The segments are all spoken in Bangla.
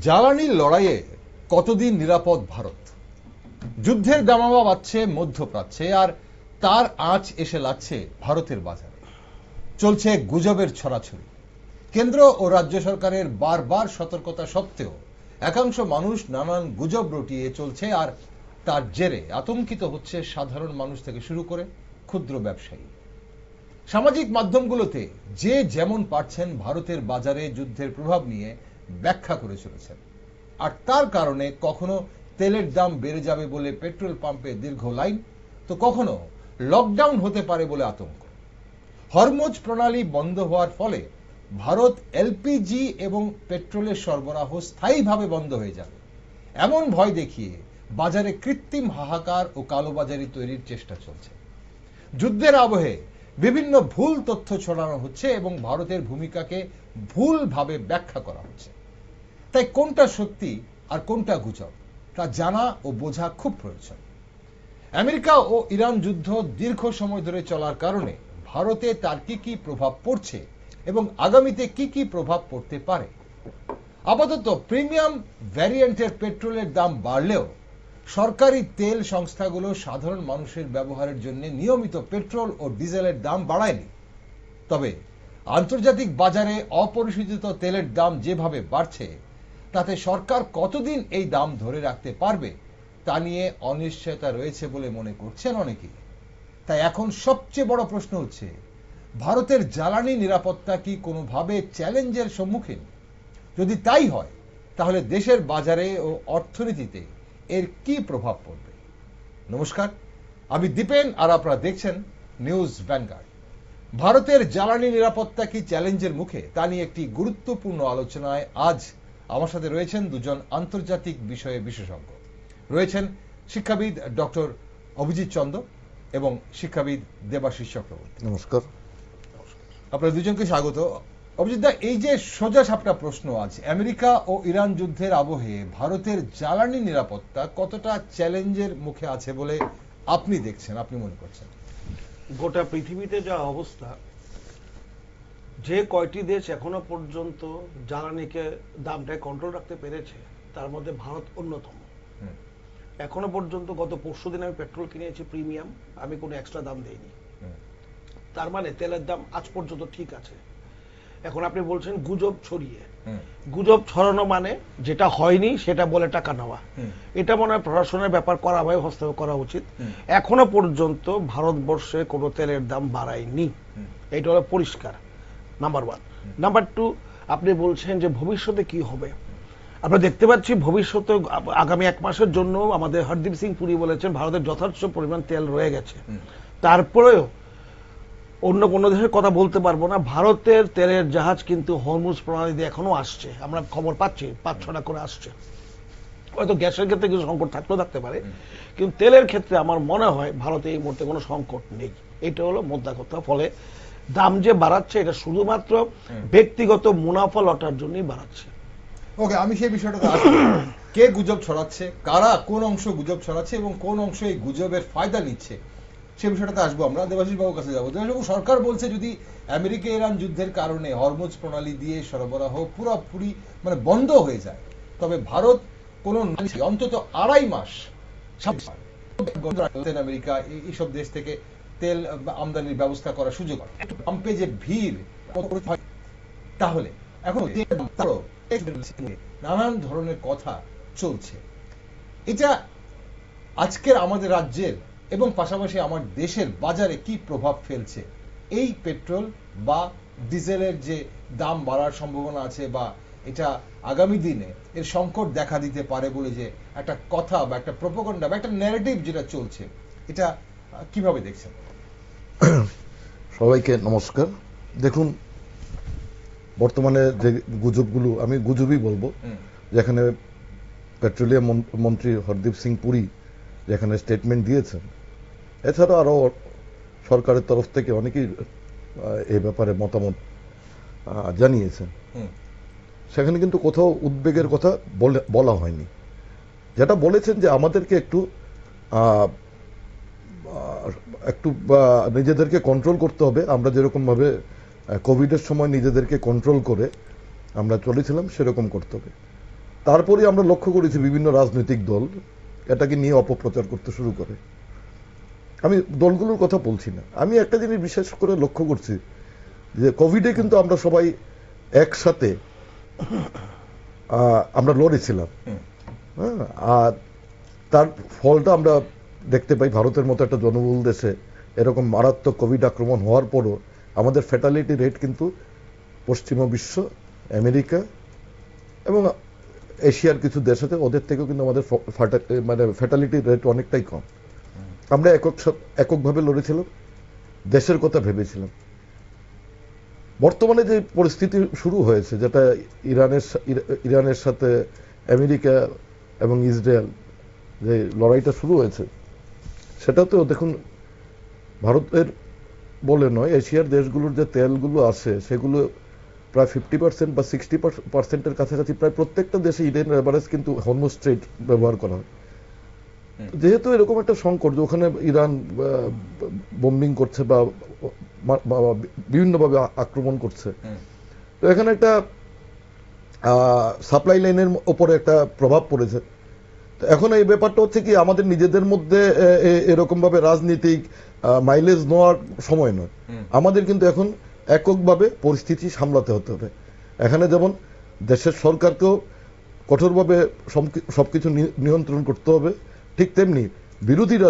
জ্বালানির লড়াইয়ে কতদিন নিরাপদ ভারত? যুদ্ধের দামামা বাজছে মধ্যপ্রাচ্যে, আর তার আঁচ এসে লাগছে ভারতের বাজারে। চলছে গুজবের ছড়াছড়ি। কেন্দ্র ও রাজ্য সরকারের বারবার সতর্কতা সত্ত্বেও একাংশ মানুষ নানান গুজব রটিয়ে চলছে, আর তার জেরে আতঙ্কিত হচ্ছে সাধারণ মানুষ থেকে শুরু করে ক্ষুদ্র ব্যবসায়ী। সামাজিক মাধ্যমগুলোতে যে যেমন পারছেন ভারতের বাজারে যুদ্ধের প্রভাব নিয়ে ব্যাখ্যা করে চলেছেন, আর তার কারণে কখনো তেলের দাম বেড়ে যাবে বলে পেট্রোল পাম্পে দীর্ঘ লাইন, তো কখনো লকডাউন হতে পারে বলে আতঙ্ক। হরমুজ প্রণালী বন্ধ হওয়ার ফলে ভারত এলপিজি এবং পেট্রোলের সরবরাহ স্থায়ীভাবে বন্ধ হয়ে যাবে, এমন ভয় দেখিয়ে বাজারে কৃত্রিম হাহাকার ও কালোবাজারি তৈরির চেষ্টা চলছে। যুদ্ধের আবহে বিভিন্ন ভুল তথ্য ছড়ানো হচ্ছে এবং ভারতের ভূমিকাকে ভুলভাবে ব্যাখ্যা করা হচ্ছে। তাই কোনটা সত্যি আর কোনটা গুজব তা জানা ও বোঝা খুব প্রয়োজন। আমেরিকা ও ইরান যুদ্ধ দীর্ঘ সময় ধরে চলার কারণে ভারতে তার কি কি প্রভাব পড়ছে এবং আগামীতে কি কি প্রভাব পড়তে পারে। আপাতত প্রিমিয়াম ভ্যারিয়েন্টের পেট্রোলের দাম বাড়লেও সরকারি তেল সংস্থাগুলো সাধারণ মানুষের ব্যবহারের জন্য নিয়মিত পেট্রোল ও ডিজেলের দাম বাড়ায়নি। তবে আন্তর্জাতিক বাজারে অপরিশোধিত তেলের দাম যেভাবে বাড়ছে, তাতে সরকার কতদিন এই দাম ধরে রাখতে পারবে তা নিয়ে অনিশ্চয়তা রয়েছে বলে মনে করছেন অনেকেই। তাই এখন সবচেয়ে বড় প্রশ্ন হচ্ছে, ভারতের জ্বালানি নিরাপত্তা কি কোনোভাবে চ্যালেঞ্জের সম্মুখীন? যদি তাই হয়, তাহলে দেশের বাজারে ও অর্থনীতিতে এর কি প্রভাব পড়বে? নমস্কার, আমি দীপেন, আর আপনারা দেখছেন নিউজ ভ্যানগার্ড। ভারতের জ্বালানি নিরাপত্তা কি চ্যালেঞ্জের মুখে, তা নিয়ে একটি গুরুত্বপূর্ণ আলোচনায় আজ আমার সাথে রয়েছেন দুজন আন্তর্জাতিক বিষয়ে বিশেষজ্ঞ। রয়েছেন শিক্ষাবিদ ডক্টর অভিজিৎ চন্দ এবং শিক্ষাবিদ দেবাশিস চক্রবর্তী। নমস্কার। আপনারা দুজনকে স্বাগত। অভিজিৎ দা, এই যে সোজা সাপটা প্রশ্ন আছে, আমেরিকা ও ইরান যুদ্ধের আবহে ভারতের জ্বালানি নিরাপত্তা কতটা চ্যালেঞ্জের মুখে আছে বলে আপনি দেখছেন, আপনি মনে করছেন? গোটা পৃথিবীতে যা অবস্থা, যে কয়টি দেশ এখনো পর্যন্ত জ্বালানিকে দামটায় কন্ট্রোল রাখতে পেরেছে, তার মধ্যে ভারত অন্যতম। এখনো পর্যন্ত গত পরশুদিন আমি পেট্রোল কিনেছি প্রিমিয়াম, আমি কোনো এক্সট্রা দাম দেইনি। তার মানে তেলের দাম আজ পর্যন্ত ঠিক আছে। এখন আপনি বলছেন গুজব ছড়িয়ে, গুজব ছড়ানো মানে যেটা হয়নি সেটা বলে টাকা নেওয়া, এটা মনে হয় প্রশাসনের ব্যাপার করা হয়, হস্তক্ষেপ করা উচিত। এখনো পর্যন্ত ভারতবর্ষে কোনো তেলের দাম বাড়ায়নি, এটা হলো পরিষ্কার, নাম্বার ওয়ান। নাম্বার টু, আপনি বলছেন যে ভবিষ্যতে কি হবে। আমরা দেখতে পাচ্ছি ভবিষ্যতে আগামী 1 মাসের জন্য আমাদের হরদীপ সিং পুরী বলেছেন ভারতের যথেষ্ট পরিমাণ তেল রয়ে গেছে। তারপরেও অন্য কোনো দেশের কথা বলতে পারবো না, ভারতের তেলের জাহাজ কিন্তু হরমুজ প্রণালী দিয়ে এখনো আসছে, আমরা খবর পাচ্ছি 5-6টা করে আসছে। হয়তো গ্যাসের ক্ষেত্রে কিছু সংকট থাকলেও থাকতে পারে, কিন্তু তেলের ক্ষেত্রে আমার মনে হয় ভারতে এই মুহূর্তে কোনো সংকট নেই। এটা হলো মোদ্দা কথা। ফলে দাম যে বাড়াচ্ছে এটা শুধুমাত্র ব্যক্তিগত মুনাফা লটার জন্যই বাড়াচ্ছে। ওকে, আমি সেই বিষয়টাতে আসবো। কে গুজব ছড়াচ্ছে, কারা কোন অংশ গুজব ছড়াচ্ছে এবং কোন অংশ এই গুজবের ফায়দা নিচ্ছে, সে বিষয়টাতে আসবো। আমরা দেবাশিস বাবুর কাছে যাবো। দেবাশিস, সরকার বলছে যদি আমেরিকা ইরান যুদ্ধের কারণে হরমুজ প্রণালী দিয়ে সরবরাহ পুরোপুরি বন্ধ হয়ে যায়, তবে ভারত কোন অন্তত 2.5 মাস আমেরিকা এইসব দেশ থেকে তেল আমদানির ব্যবস্থা করার সুযোগ হয়। পাম্পে যে ভিড়, তাহলে এখন নানান ধরনের কথা চলছে। এটা আজকের আমাদের রাজ্যের এবং পাশাপাশি আমার দেশের বাজারে কি প্রভাব ফেলছে? এই পেট্রোল বা ডিজেলের যে দাম বাড়ার সম্ভাবনা আছে, বা এটা আগামী দিনে এর সংকট দেখা দিতে পারে বলে যে একটা কথা বা একটা প্রোপাগান্ডা বা একটা ন্যারেটিভ যেটা চলছে, এটা কিভাবে দেখছেন? সবাইকে নমস্কার। দেখুন, বর্তমানে যে গুজবগুলো, আমি গুজবই বলবো, যেখানে পেট্রোলিয়াম মন্ত্রী হরদীপ সিং পুরী যেখানে স্টেটমেন্ট দিয়েছেন, এছাড়া আরো সরকারের তরফ থেকে অনেকেই এই ব্যাপারে মতামত জানিয়েছেন, সেখানে কিন্তু কোথাও উদ্বেগের কথা বলা হয়নি। যেটা বলেছেন যে আমাদেরকে একটু নিজেদেরকে কন্ট্রোল করতে হবে, আমরা যেরকম ভাবে কোভিডের সময় নিজেদেরকে কন্ট্রোল করে আমরা চলেছিলাম সেরকম করতে হবে। তারপরে আমরা লক্ষ্য করেছি বিভিন্ন রাজনৈতিক দল এটাকে নিয়ে অপপ্রচার করতে শুরু করে। আমি দলগুলোর কথা বলছি না, আমি একটা জিনিস বিশেষ করে লক্ষ্য করছি যে কোভিডে কিন্তু আমরা সবাই একসাথে আমরা লড়েছিলাম, হ্যাঁ, আর তার ফলটা আমরা দেখতে পাই ভারতের মতো একটা জনবহুল দেশে এরকম মারাত্মক কোভিড আক্রমণ হওয়ার পরও আমাদের ফ্যাটালিটি রেট কিন্তু পশ্চিমা বিশ্ব, আমেরিকা এবং এশিয়ার কিছু দেশ আছে ওদের থেকেও কিন্তু আমাদের মানে ফ্যাটালিটি রেট অনেকটাই কম। আমরা এককভাবে লড়েছিলাম, দেশের কথা ভেবেছিলাম। বর্তমানে যে পরিস্থিতি শুরু হয়েছে, যেটা ইরানের সাথে আমেরিকা এবং ইসরায়েল যে লড়াইটা শুরু হয়েছে, সেটাতেও দেখুন ভারতের বলে নয়, এশিয়ার দেশগুলোর যে তেলগুলো আছে সেগুলো প্রায় 50% বা 60%-এর কাছাকাছি প্রায় প্রত্যেকটা দেশে ইন্ডিয়ান এভারেজ কিন্তু হরমুজ স্ট্রেইট ব্যবহার করা হয়। যেহেতু এরকম একটা সংকট যে ওখানে ইরান বোম্বিং করছে বা বিভিন্নভাবে আক্রমণ করছে, তো এখানে একটা সাপ্লাই লাইনের উপরে একটা প্রভাব পড়েছে। তো এখন এই ব্যাপারটা হচ্ছে কি, আমাদের নিজেদের মধ্যে এরকম ভাবে রাজনীতিক মাইলেজ নেওয়ার সময় নয়, আমাদের কিন্তু এখন এককভাবে পরিস্থিতি সামলাতে হতে হবে। এখানে যেমন দেশের সরকারকেও কঠোরভাবে সবকিছু নিয়ন্ত্রণ করতে হবে, ঠিক তেমনি বিরোধীরা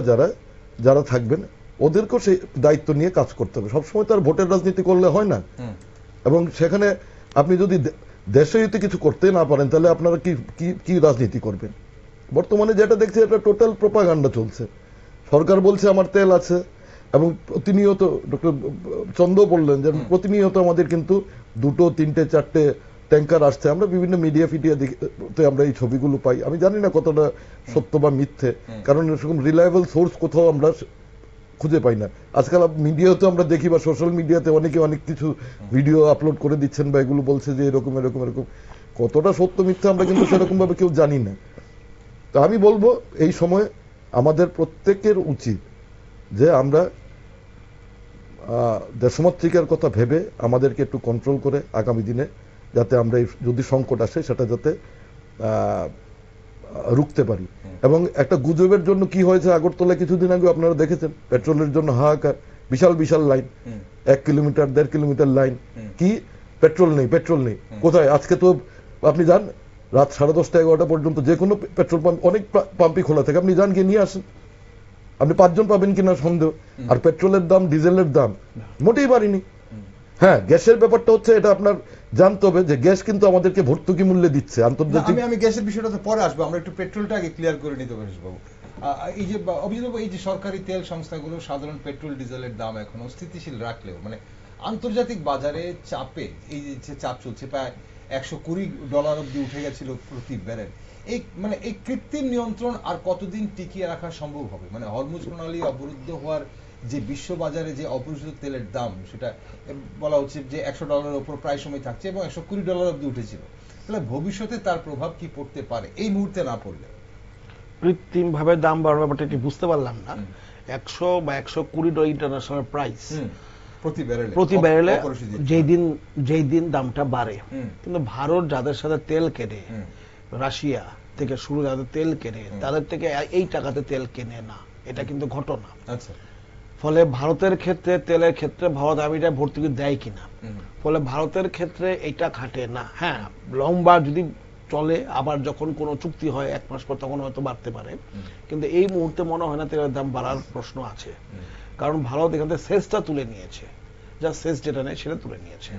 যারা থাকবেন ওদেরকেও সেই দায়িত্ব নিয়ে কাজ করতে হবে। সবসময় তো আর ভোটের রাজনীতি করলে হয় না, এবং সেখানে আপনি যদি দেশে যদি কিছু করতে না পারেন তাহলে আপনারা কি রাজনীতি করবেন? বর্তমানে যেটা দেখছি এটা টোটাল প্রোপাগান্ডা চলছে। সরকার বলছে আমার তেল আছে, এবং প্রতিনিয়ত ডক্টর চন্দ্র বললেন যে প্রতিনিয়ত আমাদের কিন্তু 2, 3, 4 ট্যাঙ্কার আসছে। আমরা বিভিন্ন মিডিয়াতে আমরা এই ছবিগুলো পাই। আমি জানি না কতটা সত্য বা মিথ্যে, কারণ এরকম রিলায়েবল সোর্স কোথাও আমরা খুঁজে পাই না। আজকাল মিডিয়াতে আমরা দেখি বা সোশ্যাল মিডিয়াতে অনেকে অনেক কিছু ভিডিও আপলোড করে দিচ্ছেন বা এগুলো বলছে যে এরকম এরকম এরকম, কতটা সত্য মিথ্যা আমরা কিন্তু সেরকম ভাবে কেউ জানি না। তো আমি বলবো এই সময় আমাদের প্রত্যেকের উচিত যে আমরা দেশমাতৃকার কথা ভেবে আমাদেরকে একটু কন্ট্রোল করে আগামী দিনে যাতে আমরা যদি সংকট আসে সেটা যাতে রুখতে পারি। এবং একটা গুজবের জন্য কি হয়েছে আগরতলায় কিছুদিন আগে আপনারা দেখেছেন, পেট্রোলের জন্য হাহাকার, বিশাল বিশাল লাইন, 1 কিলোমিটার 1.5 কিলোমিটার লাইন, কি পেট্রোল নেই কোথায়? আজকে তো আপনি যান রাত 10:30, 11টা পর্যন্ত যে কোনো পেট্রোল পাম্প, অনেক পাম্পই খোলা থাকে, আপনি যান গিয়ে নিয়ে আসেন, আপনি 5 জন পাবেন কিনা সন্দেহ। আর পেট্রোলের দাম, ডিজেলের দাম মোটেই বাড়েনি। হ্যাঁ, গ্যাসের ব্যাপারটা হচ্ছে এটা আপনার জানতে হবে যে গ্যাস কিন্তু আমাদেরকে ভর্তুকি মূল্যে দিচ্ছে আন্তর্জাতিক। আমি গ্যাসের বিষয়টাতে পরে আসবো, আমরা একটু পেট্রোলটা আগে ক্লিয়ার করে নিতে পারি বাবু। এই যে অভিযোগ, এই যে সরকারি তেল সংস্থাগুলো সাধারণ পেট্রোল ডিজেলের দাম এখনো স্থিতিশীল রাখলেও মানে আন্তর্জাতিক বাজারে চাপে, এই যে চাপ চলছে, প্রায় $120 অব্দি উঠে গেছিল প্রতি ব্যারেল। এই কৃত্রিম নিয়ন্ত্রণ আর কতদিন টিকিয়ে রাখা সম্ভব হবে? মানে হরমুজ প্রণালী অবরুদ্ধ হওয়ার যে বিশ্ববাজারে যে অপরিশোধিত তেলের দাম, সেটা বলা হচ্ছে যে $100 উপর প্রায় সময় থাকছে এবং $120 অব্দি উঠেছিল। তাহলে ভবিষ্যতে তার প্রভাব কি পড়তে পারে এই মুহূর্তে না পড়লে? কৃত্রিম ভাবে দাম বাড়ার ব্যাপারটা কি বুঝতে পারলাম না। 100 বা $120 ইন্টারন্যাশনাল প্রাইস প্রতি ব্যারেলে যেই দিন দামটা বাড়ে, কিন্তু ভারত যাদের সাথে তেল কেনে, রাশিয়া থেকে শুরু যাদের তেল কেনে, তাদের থেকে এই টাকাতে তেল কেনে না, এটা কিন্তু ঘটনা। আচ্ছা, ফলে ভারতের ক্ষেত্রে, তেলের ক্ষেত্রে ভারত আমিটা ভর্তুকি দেয় কিনা, ফলে ভারতের ক্ষেত্রে এইটা খাটে না। হ্যাঁ, লম্বা যদি চলে, আবার যখন কোনো চুক্তি হয় 1 মাস পর, তখন হয়তো বাড়তে পারে, কিন্তু এই মুহূর্তে মনে হয় না তেলের দাম বাড়ার প্রশ্ন আছে। কারণ ভারত এখান থেকে সেসটা তুলে নিয়েছে, যা সেস যেটা নেই সেটা তুলে নিয়েছে।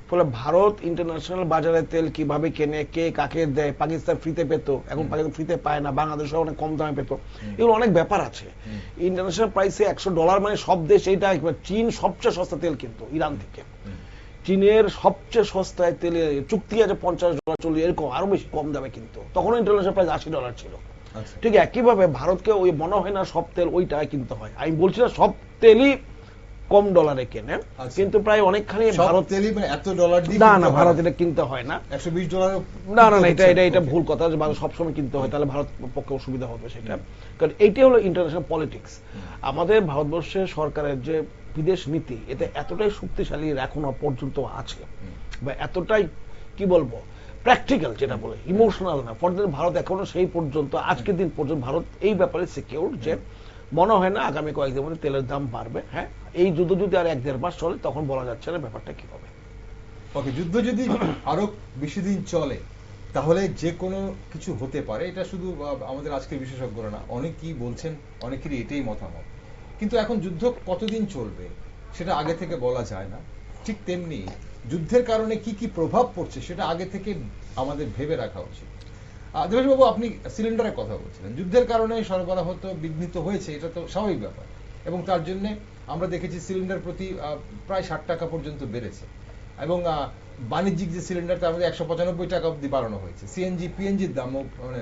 ফলে ভারত ইন্টারন্যাশনাল বাজারে তেল কিভাবে কেনে, কে কাকে দেয়, পাকিস্তান ফ্রিতে পেত, এখন পাকিস্তান ফ্রিতে পায় না, বাংলাদেশে অনেক কম দামে পেত, এগুলো অনেক ব্যাপার আছে। ইন্টারন্যাশনাল প্রাইসে $100 মানে সব দেশ এইটা। চীন সবচেয়ে সস্তা তেল কিন্তু ইরান থেকে, চীনের সবচেয়ে সস্তায় তেলে চুক্তি আছে $50, $40, এরকম আরো বেশি কম দামে, কিন্তু তখন ইন্টারন্যাশনাল প্রাইস $80 ছিল। ঠিক একইভাবে ভারতকে ওই মনে হয় না সব তেল ওই টাকায় কিনতে হয়। আমি বলছি না সব তেলই কম ডলারে কেনে, কিন্তু প্রায় অনেকখানি ভারত তেলই এত ডলার দিয়ে না, ভারত এটা কিনতে হয় না। $120 না, এটা ভুল কথা যে ভারত সবসময় কিনতে হয়, তাহলে ভারত পক্ষে অসুবিধা হবে সেটা। কারণ এইটাই হলো ইন্টারন্যাশনাল পলিটিক্স। আমাদের ভারতবর্ষের সরকারের যে বিদেশ নীতি, এটা এতটাই শক্তিশালী এখনো পর্যন্ত আছে, বা এতটাই কি বলবো প্র্যাকটিক্যাল যেটা বলে, ইমোশনাল না। ফর ভারত এখনো সেই পর্যন্ত, আজকের দিন পর্যন্ত ভারত এই ব্যাপারে সিকিউর যে মনে হয় না আগামী কয়েকদিন মধ্যে তেলের দাম বাড়বে। হ্যাঁ, এই যুদ্ধ যদি আর 1-1.5 মাস চলে তখন বলা যাচ্ছে না ব্যাপারটা কি হবে। ওকে, যুদ্ধ যদি আরো বেশি দিন চলে তাহলে যে কোনো কিছু হতে পারে, এটা শুধু আমাদের আজকের বিশেষজ্ঞরা না, অনেকেই বলছেন, অনেকেরই এটাই মতামত। কিন্তু এখন যুদ্ধ কতদিন চলবে সেটা আগে থেকে বলা যায় না। ঠিক তেমনি যুদ্ধের কারণে কি কি প্রভাব পড়ছে সেটা আগে থেকে আমাদের ভেবে রাখা উচিত। দেবেশবাবু, আপনি সিলিন্ডারের কথা বলছিলেন, যুদ্ধের কারণে সরবরাহ তো বিঘ্নিত হয়েছে, এটা তো স্বাভাবিক ব্যাপার, এবং তার জন্য আমরা দেখেছি সিলিন্ডার প্রতি প্রায় 60 টাকা পর্যন্ত বেড়েছে, এবং বাণিজ্যিক যে সিলিন্ডার তার মধ্যে 195 টাকা অব্দি বাড়ানো হয়েছে। সিএনজি পিএনজির দামও মানে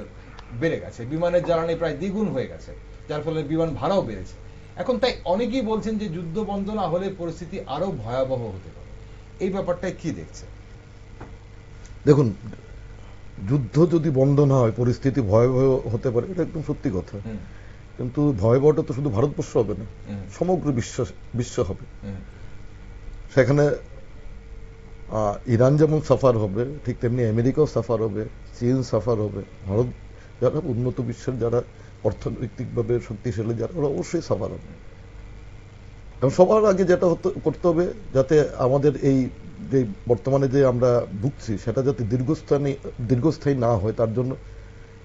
বেড়ে গেছে, বিমানের জ্বালানি প্রায় দ্বিগুণ হয়ে গেছে, যার ফলে বিমান ভাড়াও বেড়েছে। এখন তাই অনেকেই বলছেন যে যুদ্ধ বন্ধ না হলে পরিস্থিতি আরো ভয়াবহ হতে পারে। এই ব্যাপারটাই কি দেখছে? দেখুন, যুদ্ধ যদি বন্ধ না হয় পরিস্থিতি ভয়াবহ হতে পারে, এটা একদম সত্যি কথা। কিন্তু ভয়াবহটা তো শুধু ভারতবর্ষ হবে না, সমগ্র বিশ্ব হবে। সেখানে ইরান যেমন সাফার হবে, ঠিক তেমনি আমেরিকাও সাফার হবে, চীন সাফার হবে, ভারত যারা উন্নত বিশ্বের, যারা অর্থনৈতিকভাবে শক্তিশালী, যারা ওরা অবশ্যই সাফার হবে। এবং সবার আগে যেটা করতে হবে, যাতে আমাদের এই যে বর্তমানে যে আমরা ভুগছি সেটা যাতে দীর্ঘস্থায়ী না হয়, তার জন্য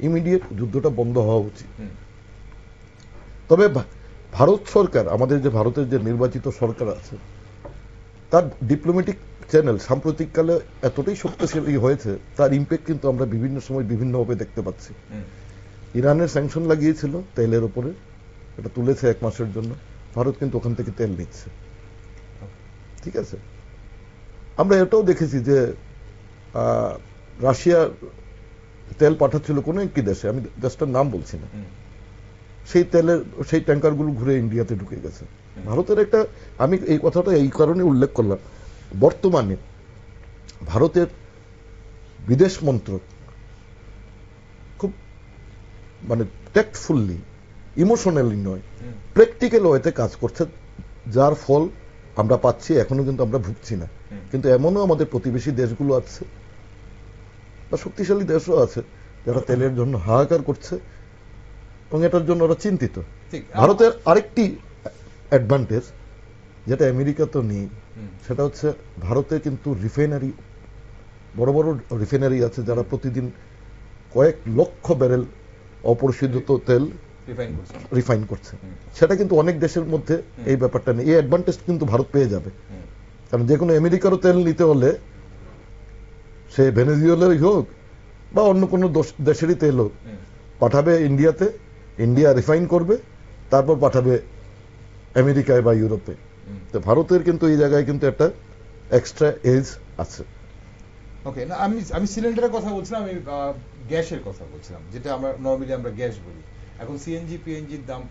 ইমিডিয়েট যুদ্ধটা বন্ধ হওয়া উচিত। তবে ভারত সরকার, আমাদের যে ভারতের যে নির্বাচিত সরকার আছে, তার ডিপ্লোম্যাটিক চ্যানেল সাম্প্রতিককালে এতটাই শক্তিশালী হয়েছে, তার ইম্প্যাক্ট কিন্তু আমরা বিভিন্ন সময় বিভিন্নভাবে দেখতে পাচ্ছি। ইরানের স্যাংশন লাগিয়েছিল তেলের উপরে, এটা তুলেছে 1 মাসের জন্য, ভারত কিন্তু ওখান থেকে তেল নিচ্ছে। ঠিক আছে, আমরা এটাও দেখেছি যে রাশিয়া তেল পাঠাচ্ছিল কোনো একটি দেশে, আমি দেশটার নাম বলছি না, সেই ট্যাঙ্কারগুলো ঘুরে ইন্ডিয়াতে ঢুকে গেছে। ভারতের একটা, আমি এই কথাটা এই কারণে উল্লেখ করলাম, বর্তমানে ভারতের বিদেশ মন্ত্রক খুব মানে ট্যাক্টফুললি, ইমোশনালি নয়, প্র্যাকটিক্যাল ওয়েতে কাজ করছে, যার ফল আমরা পাচ্ছি। এখনো কিন্তু আমরা ভুগছি না, কিন্তু এমনও আমাদের প্রতিবেশী দেশগুলো আছে বা শক্তিশালী দেশও আছে যারা তেলের জন্য হাহাকার করছে এবং এটার জন্য ওরা চিন্তিত। ভারতের আরেকটি অ্যাডভান্টেজ যেটা আমেরিকা তো নেই, সেটা হচ্ছে ভারতে কিন্তু রিফাইনারি, বড় বড় রিফাইনারি আছে যারা প্রতিদিন কয়েক লক্ষ ব্যারেল অপরিশোধিত তেল রিফাইন করছে। সেটা কিন্তু অনেক দেশের মধ্যে এই ব্যাপারটা নেই। এই অ্যাডভান্টেজ কিন্তু ভারত পেয়ে যাবে, কারণ যে কোনো আমেরিকারও তেল নিতে হলে, সে ভেনেজুয়েলারই হোক বা অন্য কোনো দেশেরই তেল হোক, পাঠাবে ইন্ডিয়াতে, ইন্ডিয়া রিফাইন করবে, তারপর পাঠাবে আমেরিকায় বা ইউরোপে। তো ভারতের কিন্তু এই জায়গায় কিন্তু একটা এক্সট্রা এজ আছে। ওকে, না আমি সিলিন্ডারের কথা বলছিলাম, আমি গ্যাসের কথা বলছিলাম, যেটা আমরা নরমালি আমরা গ্যাস বলি। এখন সিএনজি পিএনজির দাম,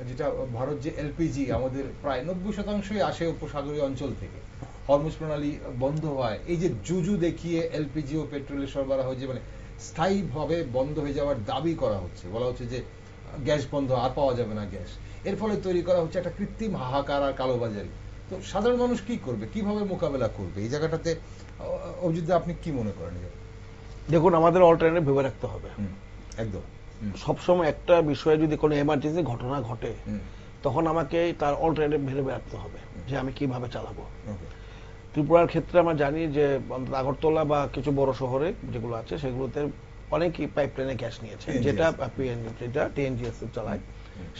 যেটা ভারত যে এলপিজি, আমাদের প্রায় 90%ই আসে উপসাগরীয় অঞ্চল থেকে। হরমুজ প্রণালী বন্ধ হয়, এই যে জুজু দেখিয়ে এলপিজি ও পেট্রোলের সরবরাহ যে মানে স্থায়ীভাবে বন্ধ হয়ে যাওয়ার দাবি করা হচ্ছে, বলা হচ্ছে যে গ্যাস বন্ধ, আর পাওয়া যাবে না গ্যাস। এর ফলে তৈরি করা হচ্ছে একটা কৃত্রিম হাহাকার আর কালোবাজারি। তো সাধারণ মানুষ কি করবে, কিভাবে মোকাবেলা করবে এই জায়গাটাতে? অজিত, আপনি কি মনে করেন? দেখুন, আমাদের অল্টারনেটিভ ভেবে রাখতে হবে একদম। সবসময় একটা বিষয়ে যদি কোনো এমার্জেন্সি ঘটনা ঘটে, তখন আমাকে তার অল্টারনেটিভ ভেবে রাখতে হবে যে আমি কিভাবে চালাবো। ত্রিপুরার ক্ষেত্রে আমরা জানি যে আগরতলা বা কিছু বড় শহরে যেগুলো আছে সেগুলোতে অনেকেই পাইপলাইনে গ্যাস নিয়েছে, যেটা টিএনজিএস চালায়,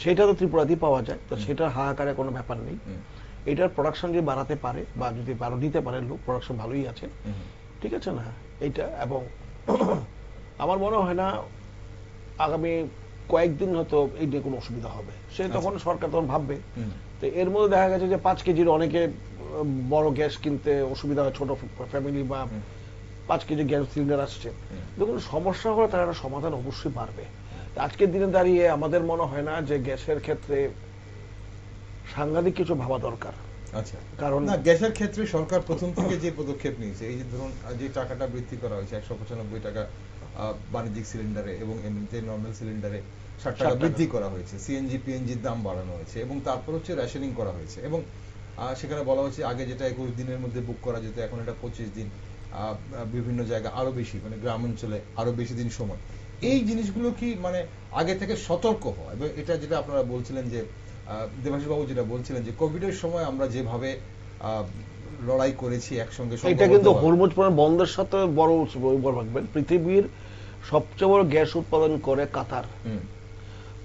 সেটা তো ত্রিপুরাতেই পাওয়া যায়। তো সেটার হাহাকারে কোনো ব্যাপার নেই। এটার প্রোডাকশন যদি বাড়াতে পারে বা যদি আরো দিতে পারে, লোক প্রোডাকশন ভালোই আছে, ঠিক আছে না এইটা। এবং আমার মনে হয় না আগামী কয়েকদিন হয়তো এই নিয়ে কোনো অসুবিধা হবে। সে তখন সরকার তখন ভাববে। তো এর মধ্যে দেখা গেছে যে 5 কেজির অনেকে বড় গ্যাস কিনতে অসুবিধা হয়, ছোট ফ্যামিলি বা 5 কেজি গ্যাস সিলিন্ডার আসছে। দেখুন, সমস্যা হলে তার একটা সমাধান অবশ্যই পারবে। আজকের দিনে দাঁড়িয়ে আমাদের মনে হয় না যে গ্যাসের ক্ষেত্রে সাংঘাতিক কিছু ভাবা দরকার। আচ্ছা, কারণ না, গ্যাসের ক্ষেত্রে সরকার প্রথম থেকে যে পদক্ষেপ নিয়েছে, এই যে ধরুন যে টাকাটা বৃদ্ধি করা হয়েছে 195 টাকা বাণিজ্যিক সিলিন্ডারে, এবং এমনিতে নর্মাল সিলিন্ডারে 60 টাকা বৃদ্ধি করা হয়েছে, সিএনজি পিএনজির দাম বাড়ানো হয়েছে, এবং তারপর হচ্ছে রেশনিং করা হয়েছে, এবং সেখানে বলা হয়েছে আগে যেটা 21 দিনের মধ্যে বুক করা যেত, এখন এটা 25 দিন, বিভিন্ন জায়গা আরো বেশি, মানে গ্রাম অঞ্চলে আরো বেশি দিন সময়, এই জিনিসগুলো কি মানে আগে থেকে সতর্ক হয়? এবং এটা যেটা আপনারা বলছিলেন যে দেবাশিস বাবু যেটা বলছিলেন যে কোভিডের সময় আমরা যেভাবে লড়াই করেছি একসঙ্গে, এটা কিন্তু হরমুজ বন্ধের সাথে বড় রাখবেন। পৃথিবীর সবচেয়ে বড় গ্যাস উৎপাদন করে কাতার।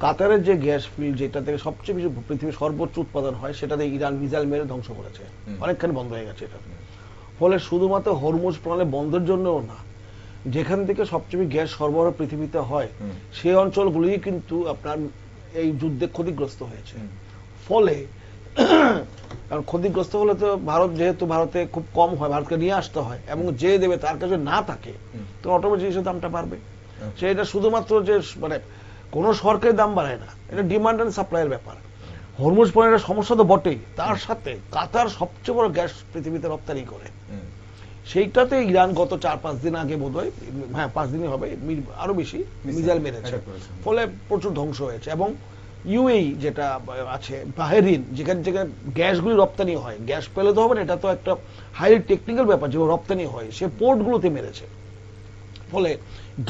কাতারের যে গ্যাস ফিল্ড, যেটা থেকে সবচেয়ে বেশি পৃথিবীর সর্বোচ্চ উৎপাদন হয়, সেটাতে ইরান মিসাইল মেরে ধ্বংস করেছে, অনেকখানি বন্ধ হয়ে গেছে এটা। ফলে শুধুমাত্র হরমুজ প্রণালী বন্ধের জন্যও না, যেখান থেকে সবচেয়ে বেশি গ্যাস সরবরাহ পৃথিবীতে হয় সেই অঞ্চলগুলি কিন্তু আপনার এই যুদ্ধে ক্ষতিগ্রস্ত হয়েছে। ফলে কারণ ক্ষতিগ্রস্ত হলে তো ভারত, যেহেতু ভারতে খুব কম হয়, ভারতকে নিয়ে আসতে হয়, এবং যে দেবে তার কাছে না থাকে, তো অটোমেটিক জিনিসের দামটা বাড়বে। সেটা শুধুমাত্র যে মানে কোন সরকারি দাম বাড়ায় না, এটা ডিমান্ড এন্ড সাপ্লাইয়ের ব্যাপার। হরমুজ প্রণালীর সমস্যা তো বটেই, তার সাথে কাতার সবচেয়ে বড় গ্যাস পৃথিবীতে রপ্তানি করে। সেইটাতে ইরান গত 4-5 দিন আগে বোধহয়, হ্যাঁ 5 দিনই হবে, আরো বেশি মিসাইল মেরেছে, ফলে প্রচুর ধ্বংস হয়েছে। এবং ইউএই যেটা আছে, বাহরিন, যেখানে যেখানে গ্যাসগুলি রপ্তানি হয়, গ্যাস পেলে তো হবে না, এটা তো একটা হাইলি টেকনিক্যাল ব্যাপার, যেগুলো রপ্তানি হয় সে পোর্টগুলোতে মেরেছে। ফলে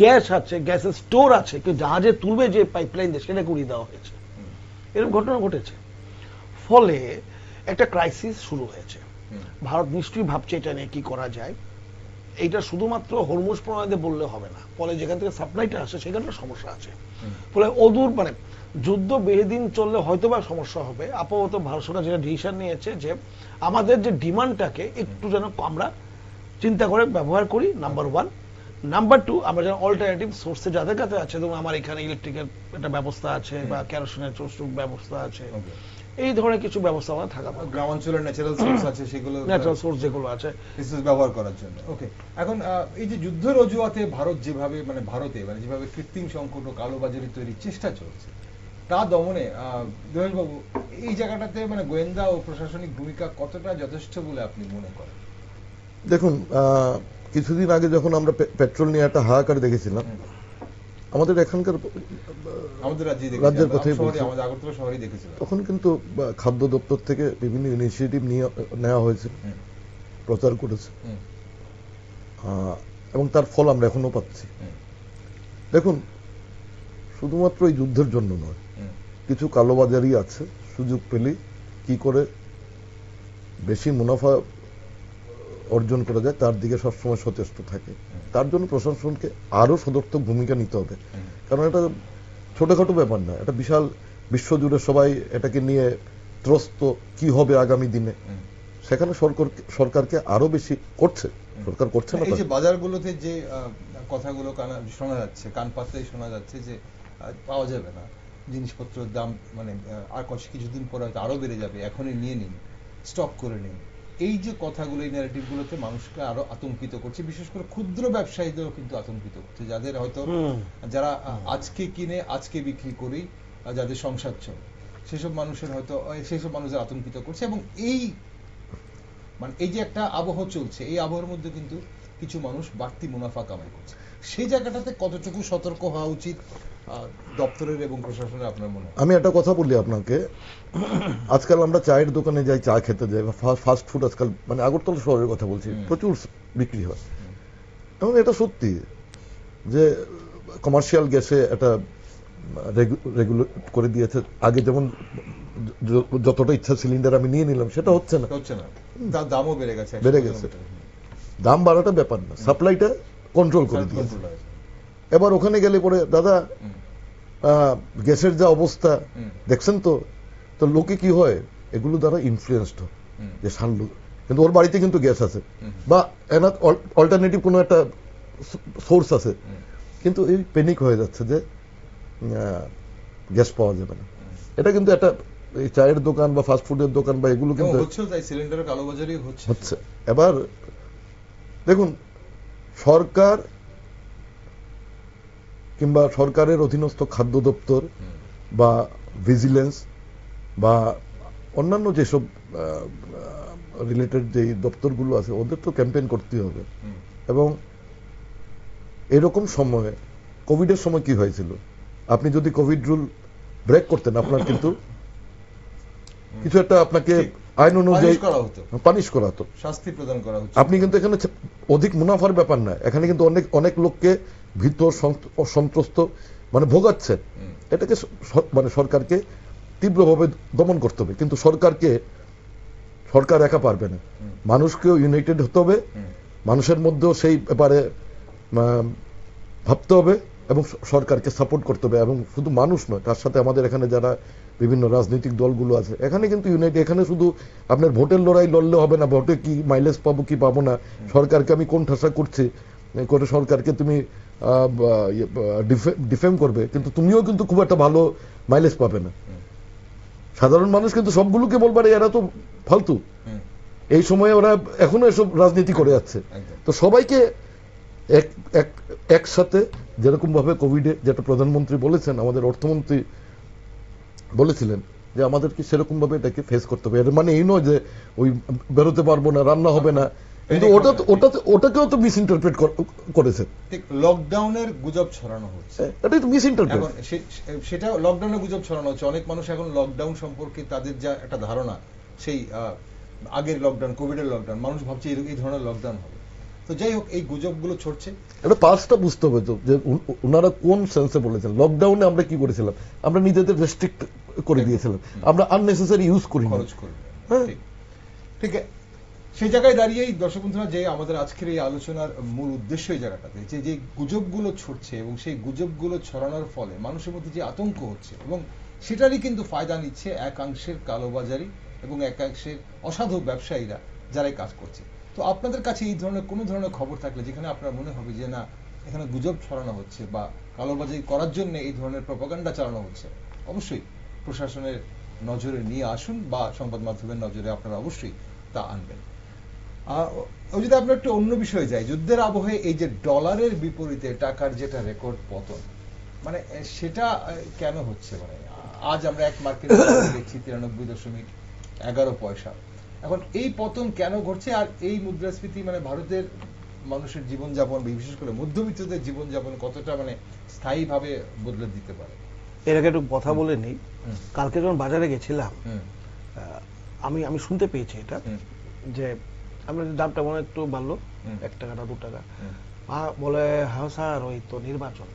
গ্যাস আছে, গ্যাসের স্টোর আছে, কিন্তু জাহাজে তুলবে যে পাইপলাইন দিয়ে সেটা উড়িয়ে দেওয়া হয়েছে, এরকম ঘটনা ঘটেছে। ফলে একটা ক্রাইসিস শুরু হয়েছে। ভারত নিশ্চয়ই ভাবছে এটা নিয়ে কি করা যায়। এইটা শুধুমাত্র হরমুজ প্রণালীতে বললে হবে না, ফলে যেখান থেকে সাপ্লাইটা আসে সেখানে সমস্যা আছে। ফলে অদূর মানে যুদ্ধ বেশি দিন চললে হয়তোবা সমস্যা হবে। আপাতত ভারত সরকার যেটা ডিসিশন নিয়েছে যে আমাদের যে ডিমান্ডটাকে একটু যেন আমরা চিন্তা করে ব্যবহার করি, নাম্বার 1। নাম্বার 2, আমরা যেন অল্টারনেটিভ সোর্সে যাদের কাছে আছে, যেমন আমার এখানে ইলেকট্রিকের একটা ব্যবস্থা আছে বা কেরোসিনের ব্যবস্থা আছে, এই ধরনের কিছু ব্যবস্থা আমাদের থাকা দরকার। গ্রামাঞ্চলের ন্যাচারাল সোর্স আছে, সেগুলো ন্যাচারাল সোর্স যেগুলো আছে ব্যবহার করার জন্য। ওকে, এখন এই যে যুদ্ধের অজুহাতে ভারত যেভাবে ভারতে যেভাবে কৃত্রিম সংকট ও কালোবাজারি তৈরির চেষ্টা চলছে, তা দমনে দেবাশিসবাবু এই জায়গাটাতে গোয়েন্দা ও প্রশাসনিক ভূমিকা কতটা যথেষ্ট বলে আপনি মনে করেন? দেখুন, কিছুদিন আগে যখন আমরা পেট্রোল নিয়ে একটা হাহাকার দেখেছিলাম, আমাদের এখানকার আমাদের রাজ্যের কথাই বলছি, আমাদের আগরতলা শহরেই দেখেছিলাম, তখন কিন্তু খাদ্য দপ্তর থেকে বিভিন্ন ইনিশিয়েটিভ নেওয়া হয়েছে, প্রচার করেছে, এবং তার ফল আমরা এখনো পাচ্ছি। দেখুন, শুধুমাত্র এই যুদ্ধের জন্য নয়, কিছু কালোবাজারি আছে, সুযোগ পেলে কি করে বেশি মুনাফা অর্জন করা যায় তার দিকে সবসময় সচেষ্ট থাকে। তার জন্য প্রশাসনকে আরো সদর্থক ভূমিকা নিতে হবে, কারণ এটা ছোটখাটো ব্যাপার না, এটা বিশাল বিশ্বজুড়ে সবাই এটাকে নিয়ে ত্রস্ত, কি হবে আগামী দিনে। সেখানে সরকারকে আরো বেশি করছে, সরকার করছে না। এই যে বাজারগুলোতে যে কথাগুলো শোনা যাচ্ছে, কান পাতলেই শোনা যাচ্ছে যে পাওয়া যাবে না, জিনিসপত্রের দাম আর কিছুদিন পরে হয়তো আরো বেড়ে যাবে, এখনই নিয়ে নিন, স্টক করে নিন, এই যে কথাগুলো, এই ন্যারেটিভগুলোতে মানুষকে আরো আতঙ্কিত করছে। বিশেষ করে ক্ষুদ্র ব্যবসায়ীদেরও কিন্তু আতঙ্কিত করছে, যাদের হয়তো যারা আজকে কিনে আজকে বিক্রি করি, যাদের সংসার চলে, সেসব মানুষের হয়তো সেসব মানুষের আতঙ্কিত করছে। এবং এই এই যে একটা আবহ চলছে, এই আবহের মধ্যে কিন্তু কিছু মানুষ বাড়তি মুনাফা কামাই করছে। সেই জায়গাটাতে কতটুকু সতর্ক হওয়া উচিত দপ্তরের এবং প্রশাসনের আপনার মনে হয়? আমি একটা কথা বলি আপনাকে, আজকাল আমরা চায়ের দোকানে যাই, চা খেতে যাই, বা ফাস্ট ফুড আজকাল আগরতলা শহরের কথা বলছি, প্রচুর বিক্রি হয়। এবং এটা সত্যি যে কমার্শিয়াল গ্যাসে এটা রেগুলেট করে দিয়েছে। আগে যেমন যতটা ইচ্ছা সিলিন্ডার আমি নিয়ে নিলাম, সেটা হচ্ছে না, তার দামও বেড়ে গেছে। দাম বাড়াটা ব্যাপার না, সাপ্লাইটা কন্ট্রোল করে দিয়েছে। এবার ওখানে গেলে পরে, দাদা গ্যাসের যা অবস্থা দেখছেন তো, তো লোকে কি হয়, এগুলো দ্বারা ইনফ্লুয়েন্সড হয় যে সারলো, কিন্তু ওর বাড়িতে কিন্তু গ্যাস আছে বা অল্টারনেটিভ কোনো একটা সোর্স আছে, কিন্তু এই প্যানিক হয়ে যাচ্ছে যে গ্যাস পাওয়া যাবে না। এটা কিন্তু একটা এই চায়ের দোকান বা ফাস্ট ফুডের দোকান বা এগুলো কিন্তু সিলিন্ডারের কালোবাজারি হচ্ছে। এবার দেখুন, সরকার কিংবা সরকারের অধীনস্থ খাদ্য দপ্তর বা ভিজিলেন্স বা অন্যান্য যেসব রিলেটেড যে দপ্তরগুলো আছে, ওদের তো ক্যাম্পেইন করতে হবে। এবং এরকম সময়ে, কোভিডের সময় কি হয়েছিল, আপনি যদি কোভিড রুল ব্রেক করতেন, আপনার কিন্তু কিছু একটা আপনাকে আইন অনুযায়ী পানিশ করা হতো, পানিশ করা হতো। শাস্তি প্রদান করা হচ্ছে। আপনি কিন্তু এখানে অধিক মুনাফার ব্যাপার না, এখানে কিন্তু অনেক অনেক লোককে ভীত সন্ত্রস্ত মানে ভোগাচ্ছেন। এটাকে মানে সরকারকে তীব্রভাবে দমন করতে হবে, কিন্তু সরকার একা পারবে না, মানুষকেও ইউনাইটেড হতে হবে, মানুষের মধ্যেও সেই ব্যাপারে ভাবতে হবে এবং সরকারকে সাপোর্ট করতে হবে। এবং শুধু মানুষ নয়, তার সাথে আমাদের এখানে যারা বিভিন্ন রাজনৈতিক দলগুলো আছে, এখানে কিন্তু ইউনাইটেড, এখানে শুধু আপনার ভোটের লড়াই লড়লে হবে না, ভোটে কি মাইলেজ পাবো কি পাবো না, সরকারকে আমি কোন ঠাসা করছি করে সরকারকে তুমি ডিফেম করবে, কিন্তু তুমিও কিন্তু খুব একটা ভালো মাইলেজ পাবে না। সাধারণ মানুষ কিন্তু সবগুলোকে বলবার এরা তো ফালতু, এই সময়ে ওরা এখনো এসব রাজনীতি করে যাচ্ছে। তো সবাইকে একসাথে, যেরকম ভাবে কোভিডে যেটা প্রধানমন্ত্রী বলেছেন, আমাদের অর্থমন্ত্রী বলেছিলেন যে আমাদেরকে সেরকম ভাবে এটাকে ফেস করতে হবে। এর মানে এই নয় যে ওই বেরোতে পারবো না, রান্না হবে না, কিন্তু ওটাকেও তো মিস ইন্টারপ্রেট করেছে। ঠিক লকডাউনের গুজব ছড়ানো হচ্ছে, এটাই তো মিস ইন্টারপ্রেট। এখন সেটা লকডাউনের গুজব ছড়ানো হচ্ছে। অনেক মানুষ এখন লকডাউন সম্পর্কে তাদের যা একটা ধারণা, সেই আগের লকডাউন, কোভিডের লকডাউন, মানুষ ভাবছে এই ধরনের লকডাউন হবে। তো যাই হোক, এই গুজবগুলো ছড়ছে। এটা পাঁচটা বুঝতে হবে তো যে ওনারা কোন সেন্সে বলেছেন। লকডাউনে আমরা কি করেছিলাম, আমরা নিজেদের রেস্ট্রিক্ট করে দিয়েছিলাম, আমরা আননেসেসারি ইউজ করি, খরচ করি। ঠিক সেই জায়গায় দাঁড়িয়েই দর্শক বন্ধুরা, যে আমাদের আজকের এই আলোচনার মূল উদ্দেশ্য এই জায়গাটাতে, যে গুজবগুলো ছড়ছে এবং সেই গুজবগুলো ছড়ানোর ফলে মানুষের মধ্যে যে আতঙ্ক হচ্ছে, এবং সেটারই কিন্তু ফায়দা নিচ্ছে একাংশের কালোবাজারি এবং একাংশের অসাধু ব্যবসায়ীরা যারাই কাজ করছে। তো আপনাদের কাছে এই ধরনের কোনো ধরনের খবর থাকলে যেখানে আপনার মনে হবে যে না, এখানে গুজব ছড়ানো হচ্ছে বা কালোবাজারি করার জন্য এই ধরনের প্রপাগান্ডা চালানো হচ্ছে, অবশ্যই প্রশাসনের নজরে নিয়ে আসুন বা সংবাদ মাধ্যমের নজরে আপনারা অবশ্যই তা আনবেন। যদি আমরা একটু অন্য বিষয়ে যাই, যুদ্ধের আবহে এই যে ডলারের বিপরীতে টাকার যেটা রেকর্ড পতন, মানে সেটা কেন হচ্ছে? মানে আজ আমরা এক মার্কিন ডলার দেখছি 93.11 এখন এই পতন কেন ঘটছে? আর এই মুদ্রাস্ফীতি মানে ভারতের মানুষের জীবনযাপন, বিশেষ করে মধ্যবিত্তদের জীবনযাপন কতটা মানে স্থায়ীভাবে বদলে দিতে পারে? এর আগে একটু কথা বলে নেই। কালকে যখন বাজারে গেছিলাম, আমি শুনতে পেয়েছি এটা, যে আমরা দামটা মনে একটু বাড়লো 1 টাকা না 2 টাকা, বলে হ্যাঁ স্যার ওই তো নির্বাচন।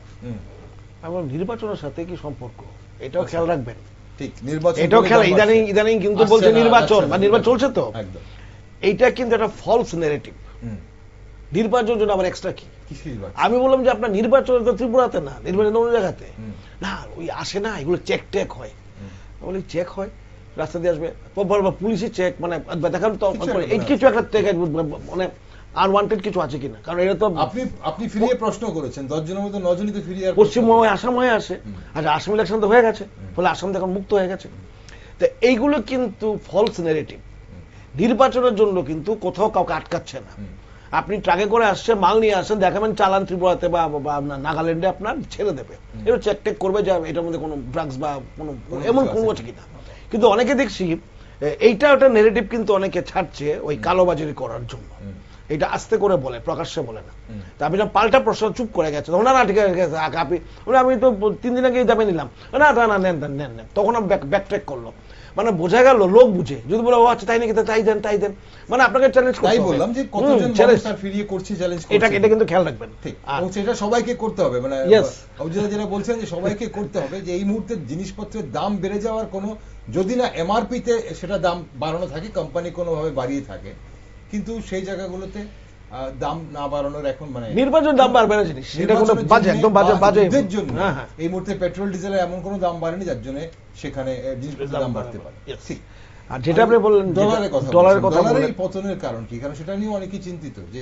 এবং নির্বাচনের সাথে কি সম্পর্ক, এটাও খেয়াল রাখবেন। ঠিক, নির্বাচন এটাও খেয়াল, ইদানিং কিন্তু বলছে নির্বাচন বা নির্বাচন চলছে, তো এইটা কিন্তু একটা ফলস নেগেটিভ। নির্বাচন জন্য আবার এক্সট্রা কি? আমি বললাম যে আপনার নির্বাচন তো ত্রিপুরাতে না, নির্বাচন অন্য জায়গাতে না, ওই আসে না, এগুলো চেক টেক হয়। বলি চেক হয়, রাস্তা দিয়ে আসবে পুলিশের চেক, মানে দেখান তো এই কিছু একটা মানে আনওয়ান্টেড কিছু আছে কিনা, কারণ এটা তো আপনি ফিরিয়ে প্রশ্ন করেছেন, 10 জনের মধ্যে 9 জনই তো ফিরিয়ে পশ্চিমবঙ্গ আসাম হয়ে আসে। আচ্ছা, আসাম ইলেকশন তো হয়ে গেছে, ফলে আসাম এখন মুক্ত হয়ে গেছে। তো এইগুলো কিন্তু ফলস নেগেটিভ। নির্বাচনের জন্য কিন্তু কোথাও কাউকে আটকাচ্ছে না। আপনি ট্রাকে করে আসছেন, মাল নিয়ে আসছেন, দেখাবেন চালান ত্রিপুরাতে বা নাগাল্যান্ডে আপনার ছেড়ে দেবে, এটা চেক টেক করবে যে এটার মধ্যে কোনো ড্রাগস বা কোনো এমন কোনো আছে কিনা। কিন্তু অনেকে দেখছি এইটা ওটা নেগেটিভ কিন্তু অনেকে ছাড়ছে ওই কালোবাজারি করার জন্য। এটা আস্তে করে বলে, প্রকাশ্যে বলে না। তা আপনি পাল্টা প্রশ্ন চুপ করে গেছে, তখন না ঠিক আছে আপনি, আমি তো 3 দিন আগে দামে নিলাম, না না নেন, তখন ব্যাক ট্র্যাক করলো। মানে বোঝা গেল লোক বুঝে, যদি বলে ও আচ্ছা তাই নাকি, তাই দেন, মানে আপনাকে চ্যালেঞ্জ করতে হবে। তাই বললাম যে কতজন মানুষ তার ফিরিয়ে করছে, চ্যালেঞ্জ করছে, এটা কিন্তু খেয়াল রাখবেন। ঠিক, এবং সেটা সবাইকে করতে হবে। মানে যেটা বলছেন যে সবাইকে করতে হবে, যে এই মুহূর্তে জিনিসপত্রের দাম বেড়ে যাওয়ার কোনো, যদি না এমআরপি তে সেটা দাম বাড়ানো থাকে, কোম্পানি কোনোভাবে বাড়িয়ে থাকে, কিন্তু সেই জায়গাগুলোতে দাম না বাড়ানোর এখন মানে নির্বাচন দাম বাড়বে না জিনিস, এটা কোনো বাজে, একদম বাজে এর জন্য এই মুহূর্তে পেট্রোল ডিজেলের এমন কোনো দাম বাড়েনি যার জন্য সেখানে জিনিসপত্রের দাম বাড়তে পারে। ঠিক। আর যেটা আপনি বললেন ডলারের কথা, ডলারের পতনের কারণ কি? কারণ সেটা নিয়ে অনেকেই চিন্তিত যে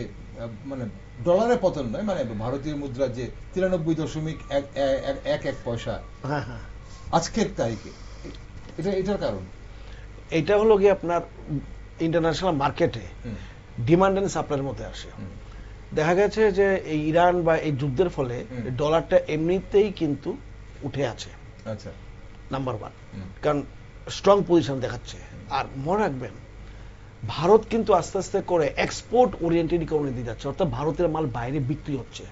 মানে ডলারের পতন নয়, মানে ভারতীয় মুদ্রা যে 93.11 আজকের তারিখে, এটার কারণ এটা হলো কি আপনার ইন্টারন্যাশনাল মার্কেটে ডিমান্ড এন্ড সাপ্লাইয়ের মধ্যে আসে। দেখা গেছে যে এই ইরান বা এই যুদ্ধের ফলে ডলারটা এমনিতেই কিন্তু উঠে আছে, আচ্ছা, নাম্বার 1, কারণ স্ট্রং পজিশন দেখাচ্ছে। আর মনে রাখবেন, ভারত কিন্তু আস্তে আস্তে করে এক্সপোর্ট ওরিয়েন্টেড ইকোনমি দিয়ে যাচ্ছে, অর্থাৎ ভারতের মাল বাইরে বিক্রি হচ্ছে।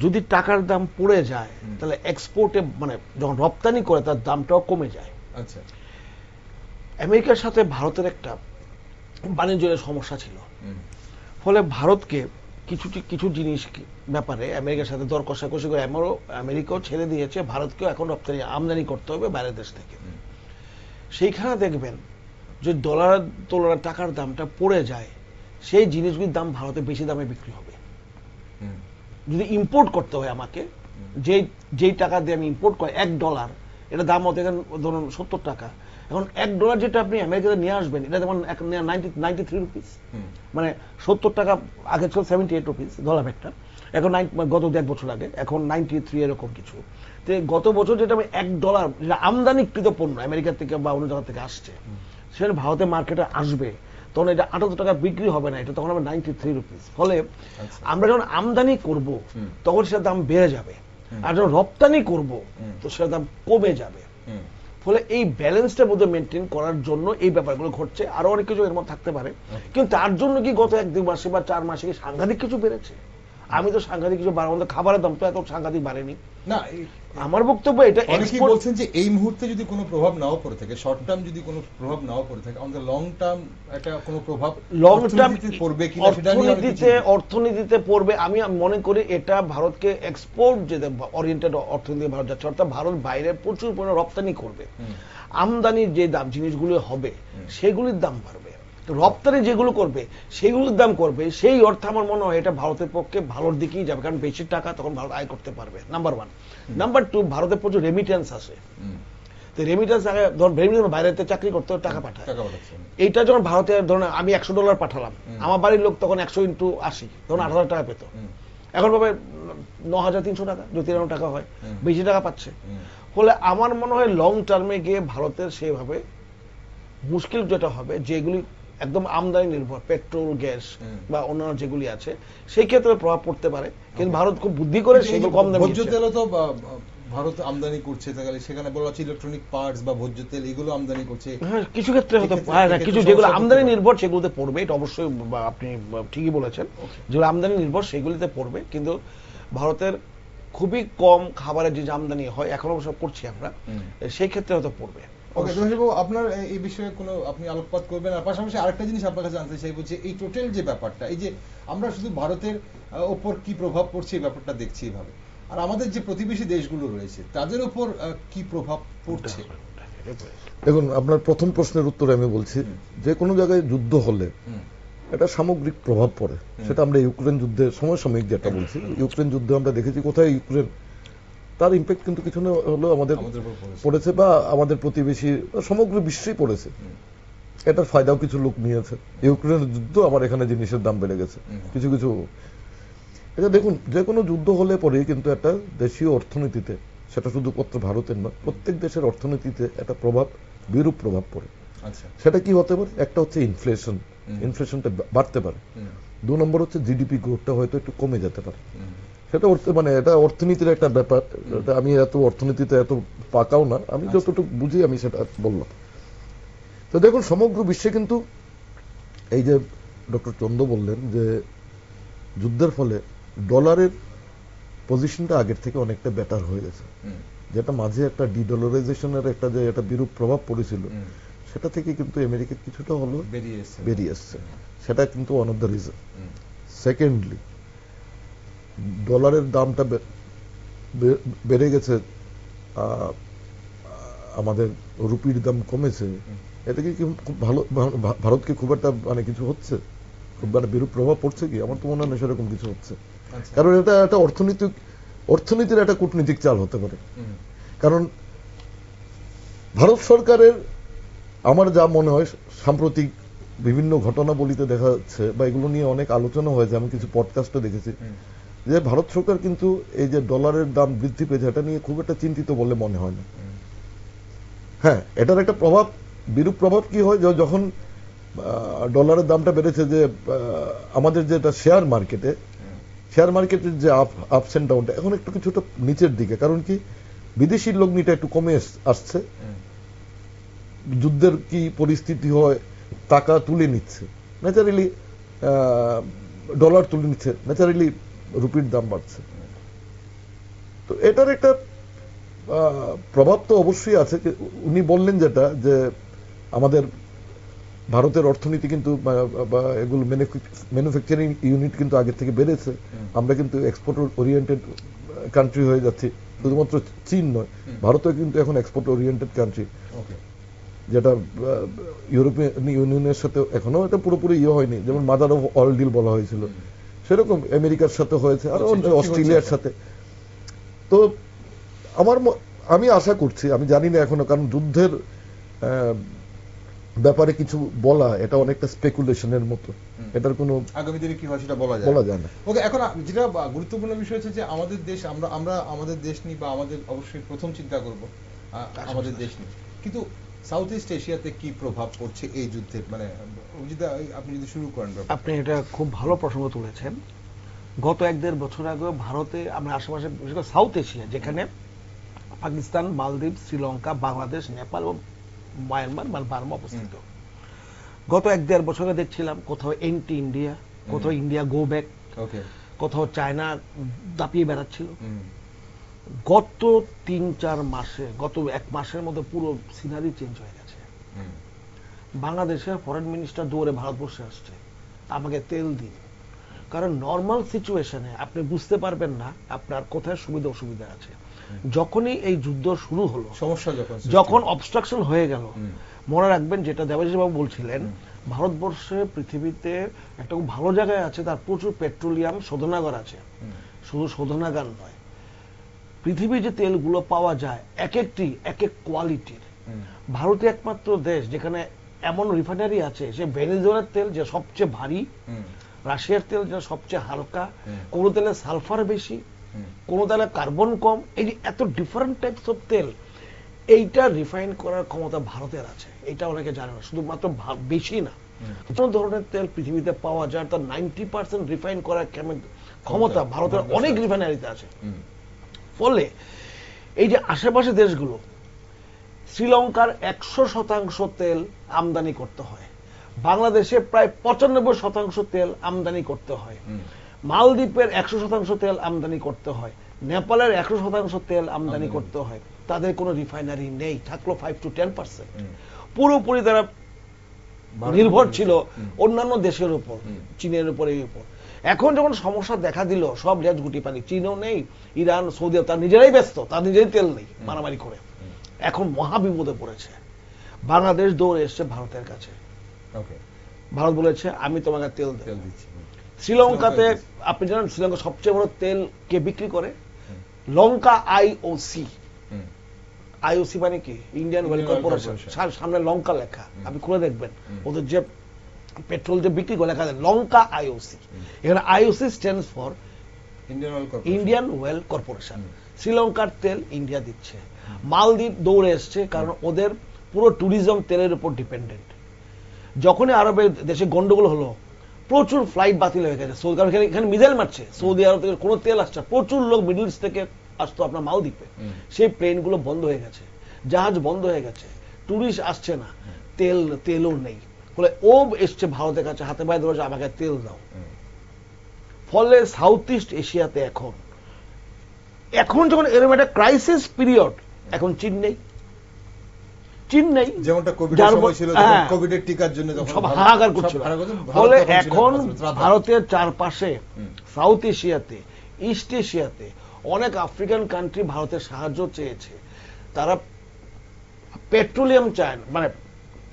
যদি টাকার দাম পড়ে যায়, তাহলে এক্সপোর্টে মানে যখন রপ্তানি করে তার দামটাও কমে যায়। আচ্ছা, আমেরিকার সাথে ভারতের একটা বাণিজ্যের সমস্যা ছিল, ফলে ভারতকে কিছু জিনিস ব্যাপারে আমেরিকার সাথে দর কষাকষি করে আমেরিকাও ছেড়ে দিয়েছে, ভারতকেও এখন রপ্তানি আমদানি করতে হবে বাইরের দেশ থেকে। সেইখানে দেখবেন যে ডলার তোলার টাকার দামটা পড়ে যায়, সেই জিনিসগুলির দাম ভারতে বেশি দামে বিক্রি হবে। যদি ইম্পোর্ট করতে হয় আমাকে, যেই টাকা দিয়ে আমি ইম্পোর্ট করি $1, এটা দাম হতে ধরুন 70 টাকা, এখন $1 যেটা আপনি আমেরিকাতে নিয়ে আসবেন, এটা যেমন 93 রুপিস, মানে 70 টাকা আগে ছিল 78 রুপিস ডলার ব্যাগটা, এখন গত 1 বছর আগে এখন 93 এরকম কিছু। তো গত বছর যেটা আমি $1 যেটা আমদানিকৃত পণ্য আমেরিকা থেকে বা অন্য জায়গা থেকে আসছে, সেটা ভারতের মার্কেটে আসবে, তখন এটা 78 টাকা বিক্রি হবে না, এটা তখন হবে 93 রুপিস। ফলে আমরা যখন আমদানি করব তখন সেটার দাম বেড়ে যাবে, আর যখন রপ্তানি করব তো সেটার দাম কমে যাবে। ফলে এই ব্যালেন্সটা বোধহয় মেনটেন করার জন্য এই ব্যাপারগুলো ঘটছে। আরো অনেক কিছু এর মধ্যে থাকতে পারে, কিন্তু তার জন্য কি গত 1-2 মাসে বা 4 মাসে কি সাংঘাতিক কিছু বেড়েছে? আমি তো সাংঘাতিক কিছু বাড়ানো, খাবারের দাম তো এত সাংঘাতিক বাড়েনি না। আমার বক্তব্য এটা অনেকেই বলছেন যে এই মুহূর্তে যদি কোনো প্রভাব নাও পড়ে থাকে, শর্ট টার্ম যদি কোনো প্রভাব নাও পড়ে থাকে, অন দ্য লং টার্ম একটা কোনো প্রভাব লং টার্ম পড়বে কিনা সেটা নিয়ে অর্থনীতিতে পড়বে। আমি মনে করি এটা ভারতকে এক্সপোর্ট যে ওরিয়েন্টেড অর্থনীতি ভারত যাচ্ছে, অর্থাৎ ভারত বাইরে প্রচুর পরিমাণে রপ্তানি করবে, আমদানির যে দাম জিনিসগুলো হবে সেগুলির দাম বাড়বে, রপ্তানি যেগুলো করবে সেগুলোর দাম করবে। সেই অর্থে আমার মনে হয় এটা ভারতের পক্ষে ভালোর দিকেই যাবে, কারণ বেশি টাকা তখন ভারত আয় করতে পারবে, নাম্বার 1। নাম্বার 2, ভারতের প্রচুর রেমিটেন্স আসে, তো রেমিটেন্স আগে ধরুন বাইরেতে চাকরি করতে টাকা পাঠায়, এইটা যখন ভারতে ধরুন আমি $100 পাঠালাম, আমার বাড়ির লোক তখন 100 × 80 তখন 8,000 টাকা পেত, এখন পাবে 9,300 টাকা, যদি 93 টাকা হয়, বেশি টাকা পাচ্ছে। ফলে আমার মনে হয় লং টার্মে গিয়ে ভারতের সেভাবে মুশকিল যেটা হবে, যেগুলি একদম আমদানি নির্ভর, পেট্রোল, গ্যাস বা অন্যান্য যেগুলি আছে, সেই ক্ষেত্রে প্রভাব পড়তে পারে। কিন্তু ভারত খুব বুদ্ধি করে সেগুলো কম দামে ভোজ্য তেল তো ভারত আমদানি করছে, তাহলে সেখানে বলা হচ্ছে ইলেকট্রনিক পার্টস বা ভোজ্য তেল এগুলো আমদানি করছে। হ্যাঁ, কিছু ক্ষেত্রে হতে পারে না, কিছু যেগুলো আমদানি নির্ভর সেগুলোতে পড়বে, এটা অবশ্যই আপনি ঠিকই বলেছেন, যেগুলো আমদানি নির্ভর সেগুলিতে পড়বে। কিন্তু ভারতের খুবই কম খাবারের যে আমদানি হয়, এখন অবশ্য করছি আমরা, সেই ক্ষেত্রে হয়তো পড়বে। ওকে, আপনার এই বিষয়ে কোনো আপনি আলোকপাত করবেন? আর পাশাপাশি আরেকটা জিনিস আপনার কাছে জানতে চাই, বলছে এই টোটাল যে ব্যাপারটা, এই যে আমরা শুধু ভারতের ওপর কি প্রভাব পড়ছে এই ব্যাপারটা দেখছি এইভাবে, আর আমাদের যে প্রতিবেশী দেশগুলো রয়েছে তাদের উপর কি প্রভাব পড়ছে? দেখুন, আপনার প্রথম প্রশ্নের উত্তরে আমি বলছি, যে কোনো জায়গায় যুদ্ধ হলে এটা সামগ্রিক প্রভাব পড়ে। সেটা আমরা ইউক্রেন যুদ্ধে সমসাময়িক যেটা বলছি, ইউক্রেন যুদ্ধে আমরা দেখেছি কোথায় ইউক্রেন, তার ইম্প্যাক্ট কিন্তু কিছু না হলেও আমাদের পড়েছে, বা আমাদের প্রতিবেশী সমগ্র বিশ্বেই পড়েছে। এটার ফায়দাও কিছু লোক নিয়েছে। ইউক্রেনের যুদ্ধ আমার এখানে জিনিসের দাম বেড়ে গেছে কিছু কিছু। এটা দেখুন, যে কোনো যুদ্ধ হলে পরে কিন্তু একটা দেশীয় অর্থনীতিতে, সেটা শুধুমাত্র ভারতের নয়, প্রত্যেক দেশের অর্থনীতিতে একটা প্রভাব, বিরূপ প্রভাব পড়ে। সেটা কি হতে পারে? একটা হচ্ছে ইনফ্লেশন, ইনফ্লেশনটা বাড়তে পারে। 2 নম্বর হচ্ছে জিডিপি গ্রোথটা হয়তো একটু কমে যেতে পারে। সেটা মানে এটা অর্থনীতির একটা ব্যাপার। আমি এত অর্থনীতিতে এত পাকাও না, আমি যতটুকু বুঝি আমি সেটা বললাম। তো দেখুন, সমগ্র বিশ্বে কিন্তু এই যে ডক্টর চন্দ বললেন যে যুদ্ধের ফলে ডলারের পজিশনটা আগের থেকে অনেকটা বেটার হয়ে গেছে, যেটা মাঝে একটা ডিডলারাইজেশনের একটা যে একটা বিরূপ প্রভাব পড়েছিল, সেটা থেকে কিন্তু আমেরিকা কিছুটা হলো বেরিয়ে এসছে। সেটা কিন্তু one of the reason. Secondly, ডলারের দামটা বেড়ে গেছে, আমাদের রুপির দাম কমেছে, এতে কি খুব ভালো ভারতকে খুব একটা মানে কিছু হচ্ছে, খুব মানে বিরূপ প্রভাব পড়ছে কি? আমার তো মনে হয় না সেরকম কিছু হচ্ছে। কারণ এটা একটা অর্থনীতির একটা কূটনীতিক চাল হতে পারে। কারণ ভারত সরকারের আমার যা মনে হয় সাম্প্রতিক বিভিন্ন ঘটনাবলিতে দেখা যাচ্ছে, বা এগুলো নিয়ে অনেক আলোচনা হয়েছে, আমি কিছু পডকাস্টে দেখেছি, যে ভারত সরকার কিন্তু এই যে ডলারের দাম বৃদ্ধি পেয়েছে এটা নিয়ে খুব একটা চিন্তিত বলে মনে হয় না। হ্যাঁ, এটার একটা প্রভাব, বিরূপ প্রভাব কি হয়, যখন ডলারের দামটা বেড়েছে, যে আমাদের যেটা শেয়ার মার্কেটের যে আপস এন্ড ডাউনটা এখন একটু কিছুটা নিচের দিকে। কারণ কি, বিদেশি লগ্নিটা একটু কমে আসছে, যুদ্ধের কি পরিস্থিতি হয়, টাকা তুলে নিচ্ছে ন্যাচারালি, ডলার তুলে নিচ্ছে ন্যাচারালি, রুপির দাম বাড়ছে। তো এটার একটা প্রভাব তো অবশ্যই আছে। উনি বললেন যেটা, যে আমাদের ভারতের অর্থনীতি কিন্তু বা এগুলো ম্যানুফ্যাকচারিং ইউনিট কিন্তু আগের থেকে বেড়েছে। আমরা কিন্তু এক্সপোর্ট ওরিয়েন্টেড কান্ট্রি হয়ে যাচ্ছি। শুধুমাত্র চীন নয়, ভারতও কিন্তু এখন এক্সপোর্ট ওরিয়েন্টেড কান্ট্রি, যেটা ইউরোপিয়ান ইউনিয়নের সাথে এখনো এটা পুরোপুরি হয়নি। যেমন মাদার অফ অল ডিল বলা হয়েছিল, সেরকম আমেরিকার সাথে হয়েছে, আর অস্ট্রেলিয়ার সাথে। তো আমি আশা করছি, আমি জানি না এখনো, কারণ যুদ্ধের ব্যাপারে কিছু বলা এটা অনেকটা স্পেকুলেশনের মতো, এটার কোনো আগামী দিনে কি হয় সেটা বলা যায় না। ওকে, এখন যেটা গুরুত্বপূর্ণ বিষয় হচ্ছে যে আমাদের দেশ, আমরা আমাদের দেশ নিয়ে বা আমাদের অবশ্যই প্রথম চিন্তা করব আমাদের দেশ নিয়ে, কিন্তু সাউথ ইস্ট এশিয়াতে কি প্রভাব পড়ছে এই যুদ্ধের, মানে আপনি যদি শুরু করেন। আপনি এটা খুব ভালো প্রসঙ্গ তুলেছেন। গত 1-1.5 বছর আগে ভারতে, আমরা আশেপাশে বিশেষ করে সাউথ এশিয়া, যেখানে পাকিস্তান, মালদ্বীপ, শ্রীলঙ্কা, বাংলাদেশ, নেপাল এবং মায়ানমার মানে বার্মা অবস্থিত। গত 1-1.5 বছরে দেখছিলাম কোথাও এন্টি ইন্ডিয়া, কোথাও ইন্ডিয়া গো ব্যাক, কোথাও চায়না দাপিয়ে বেড়াচ্ছিল। গত 3-4 মাসে, গত 1 মাসের মধ্যে পুরো সিনারি চেঞ্জ হয়ে গেছে। বাংলাদেশের ফরেন মিনিস্টার দৌড়ে ভারতবর্ষে আসছে, আমাকে তেল দিন। কারণ নর্মাল সিচুয়েশনে আপনি বুঝতে পারবেন না আপনার কোথায় সুবিধা অসুবিধা আছে। যখনই এই যুদ্ধ শুরু হলো, সমস্যা যখন অবস্ট্রাকশন হয়ে গেল, মনে রাখবেন যেটা দেবাশিস বাবু বলছিলেন, ভারতবর্ষে পৃথিবীতে একটা খুব ভালো জায়গায় আছে, তার প্রচুর পেট্রোলিয়াম শোধনাগার আছে। শুধু শোধনাগার নয়, পৃথিবীর যে তেলগুলো পাওয়া যায় এক একটি এক এক কোয়ালিটির। ভারতে একমাত্র দেশ যেখানে এমন রিফাইনারি আছে, সে ভেনেজুয়েলার তেল যে সবচেয়ে ভারী, রাশিয়ার তেল যেটা সবচেয়ে হালকা, কোন তেলে সালফার বেশি, কোন তেলে কার্বন কম। এই যে এত ডিফারেন্ট টাইপস অফ তেল, এইটা রিফাইন করার ক্ষমতা ভারতের আছে। এটা অনেকে জানে না, শুধুমাত্র বেশি না, কোন ধরনের তেল পৃথিবীতে পাওয়া যায় তার 90% রিফাইন করার ক্ষমতা ভারতের অনেক রিফাইনারিতে আছে। ফলে এই যে আশেপাশে দেশগুলো, শ্রীলঙ্কার 100% তেল আমদানি করতে হয়, বাংলাদেশে প্রায় 95% তেল আমদানি করতে হয়, মালদ্বীপের 100% তেল আমদানি করতে হয়, নেপালের 100% তেল আমদানি করতে হয়। তাদের কোনো রিফাইনারি নেই, থাকলো 5 to 10%। পুরোপুরি তারা নির্ভর ছিল অন্যান্য দেশের উপর, চীনের উপর, এই উপর। এখন যখন সমস্যা দেখা দিল, সব লেজ গুটি পানি, চীনও নেই, ইরান, সৌদি আরব তার নিজেরাই ব্যস্ত, তার নিজেরই তেল নেই, মারামারি করে এখন মহা বিপদে পড়েছে। বাংলাদেশ দৌড়ে এসছে ভারতের কাছে। ভারত বলেছে আমি তোমাকে তেল দিচ্ছি। শ্রীলঙ্কাতে আপনি জানেন শ্রীলঙ্কা সবচেয়ে বড় তেল কে বিক্রি করে? লঙ্কা আইওসি। আইওসি মানে কি? Indian oil corporation. সামনে লঙ্কা লেখা, আপনি খুলে দেখবেন ওদের যে পেট্রোল যে বিক্রি করে লেখা আছে লঙ্কা আইওসি। এখানে IOC stands for Indian oil corporation. শ্রীলঙ্কার তেল ইন্ডিয়া দিচ্ছে। মালদ্বীপ দৌড়ে এসছে, কারণ ওদের পুরো ট্যুরিজম তেলের উপর ডিপেন্ডেন্ট। যখনই আরবের দেশে গন্ডগোল হলো, প্রচুর ফ্লাইট বাতিল হয়ে গেছে, কারণ এখানে মিসাইল মারছে, সৌদি আরব থেকে কোনো তেল আসছে, প্রচুর লোক মিডল ইস্ট থেকে আসতো আপনার মালদ্বীপে, সেই প্লেনগুলো বন্ধ হয়ে গেছে, জাহাজ বন্ধ হয়ে গেছে, টুরিস্ট আসছে না, তেলও নেই। বলে ও এসছে ভারতের কাছে, হাতে পায়ে ধরেছে আমাকে তেল দাও। ফলে সাউথ ইস্ট এশিয়াতে এখন যখন এরকম একটা ক্রাইসিস পিরিয়ড, এখন চীন নেই, যেমনটা কোভিডের সময় ছিল, কোভিডের টিকার জন্য সব হাহাকার করছিল। ফলে এখন ভারতের চারপাশে সাউথ এশিয়াতে, ইস্ট এশিয়াতে অনেক আফ্রিকান কান্ট্রি ভারতের সাহায্য চেয়েছে। তারা পেট্রোলিয়াম চায়, মানে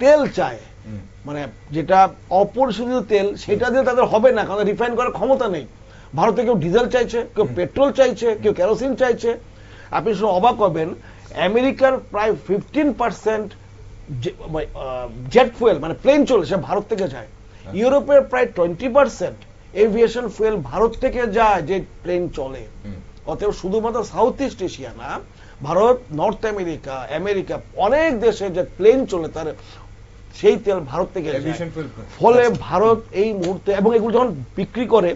তেল চায়, মানে যেটা অপরিশোধিত তেল, সেটা দিয়ে তাদের হবে না, কারণ রিফাইন করার ক্ষমতা নেই। ভারতে কেউ ডিজেল চাইছে, কেউ পেট্রোল চাইছে, কেউ কেরোসিন চাইছে। আপনি শুনে অবাক হবেন, আমেরিকার প্রায় 15% জেট ফুয়েল মানে প্লেন চলে সে ভারত থেকে যায়। ইউরোপের প্রায় 20% এভিয়েশন ফুয়েল ভারত থেকে যায়, যে প্লেন চলে। অতএব শুধুমাত্র সাউথ ইস্ট এশিয়া না, ভারত, নর্থ আমেরিকা, আমেরিকা অনেক দেশে যে প্লেন চলে তার সেই তেল ভারত থেকে যায়। ফলে ভারত এই মুহূর্তে, এবং এগুলো যখন বিক্রি করে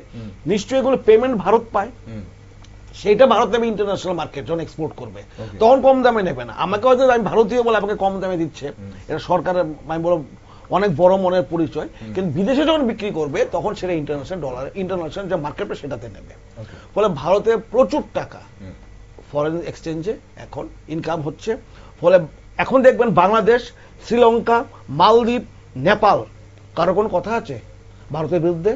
নিশ্চয়ই এগুলো পেমেন্ট ভারত পায়, সেইটা ভারত নেবে ইন্টারন্যাশনাল মার্কেট, যখন এক্সপোর্ট করবে তখন কম দামে নেবে না। আমাকে হয়তো আমি ভারতীয় বলে আমাকে কম দামে দিচ্ছে, এটা সরকারের আমি বলবো অনেক বড় মনের পরিচয়, কিন্তু বিদেশে যখন বিক্রি করবে তখন সেটা ইন্টারন্যাশনাল ডলার, ইন্টারন্যাশনাল যে মার্কেটে সেটাতে নেবে। ফলে ভারতে প্রচুর টাকা ফরেন এক্সচেঞ্জে এখন ইনকাম হচ্ছে। ফলে এখন দেখবেন বাংলাদেশ, শ্রীলঙ্কা, মালদ্বীপ, নেপাল, কারো কোনো কথা আছে ভারতের বিরুদ্ধে?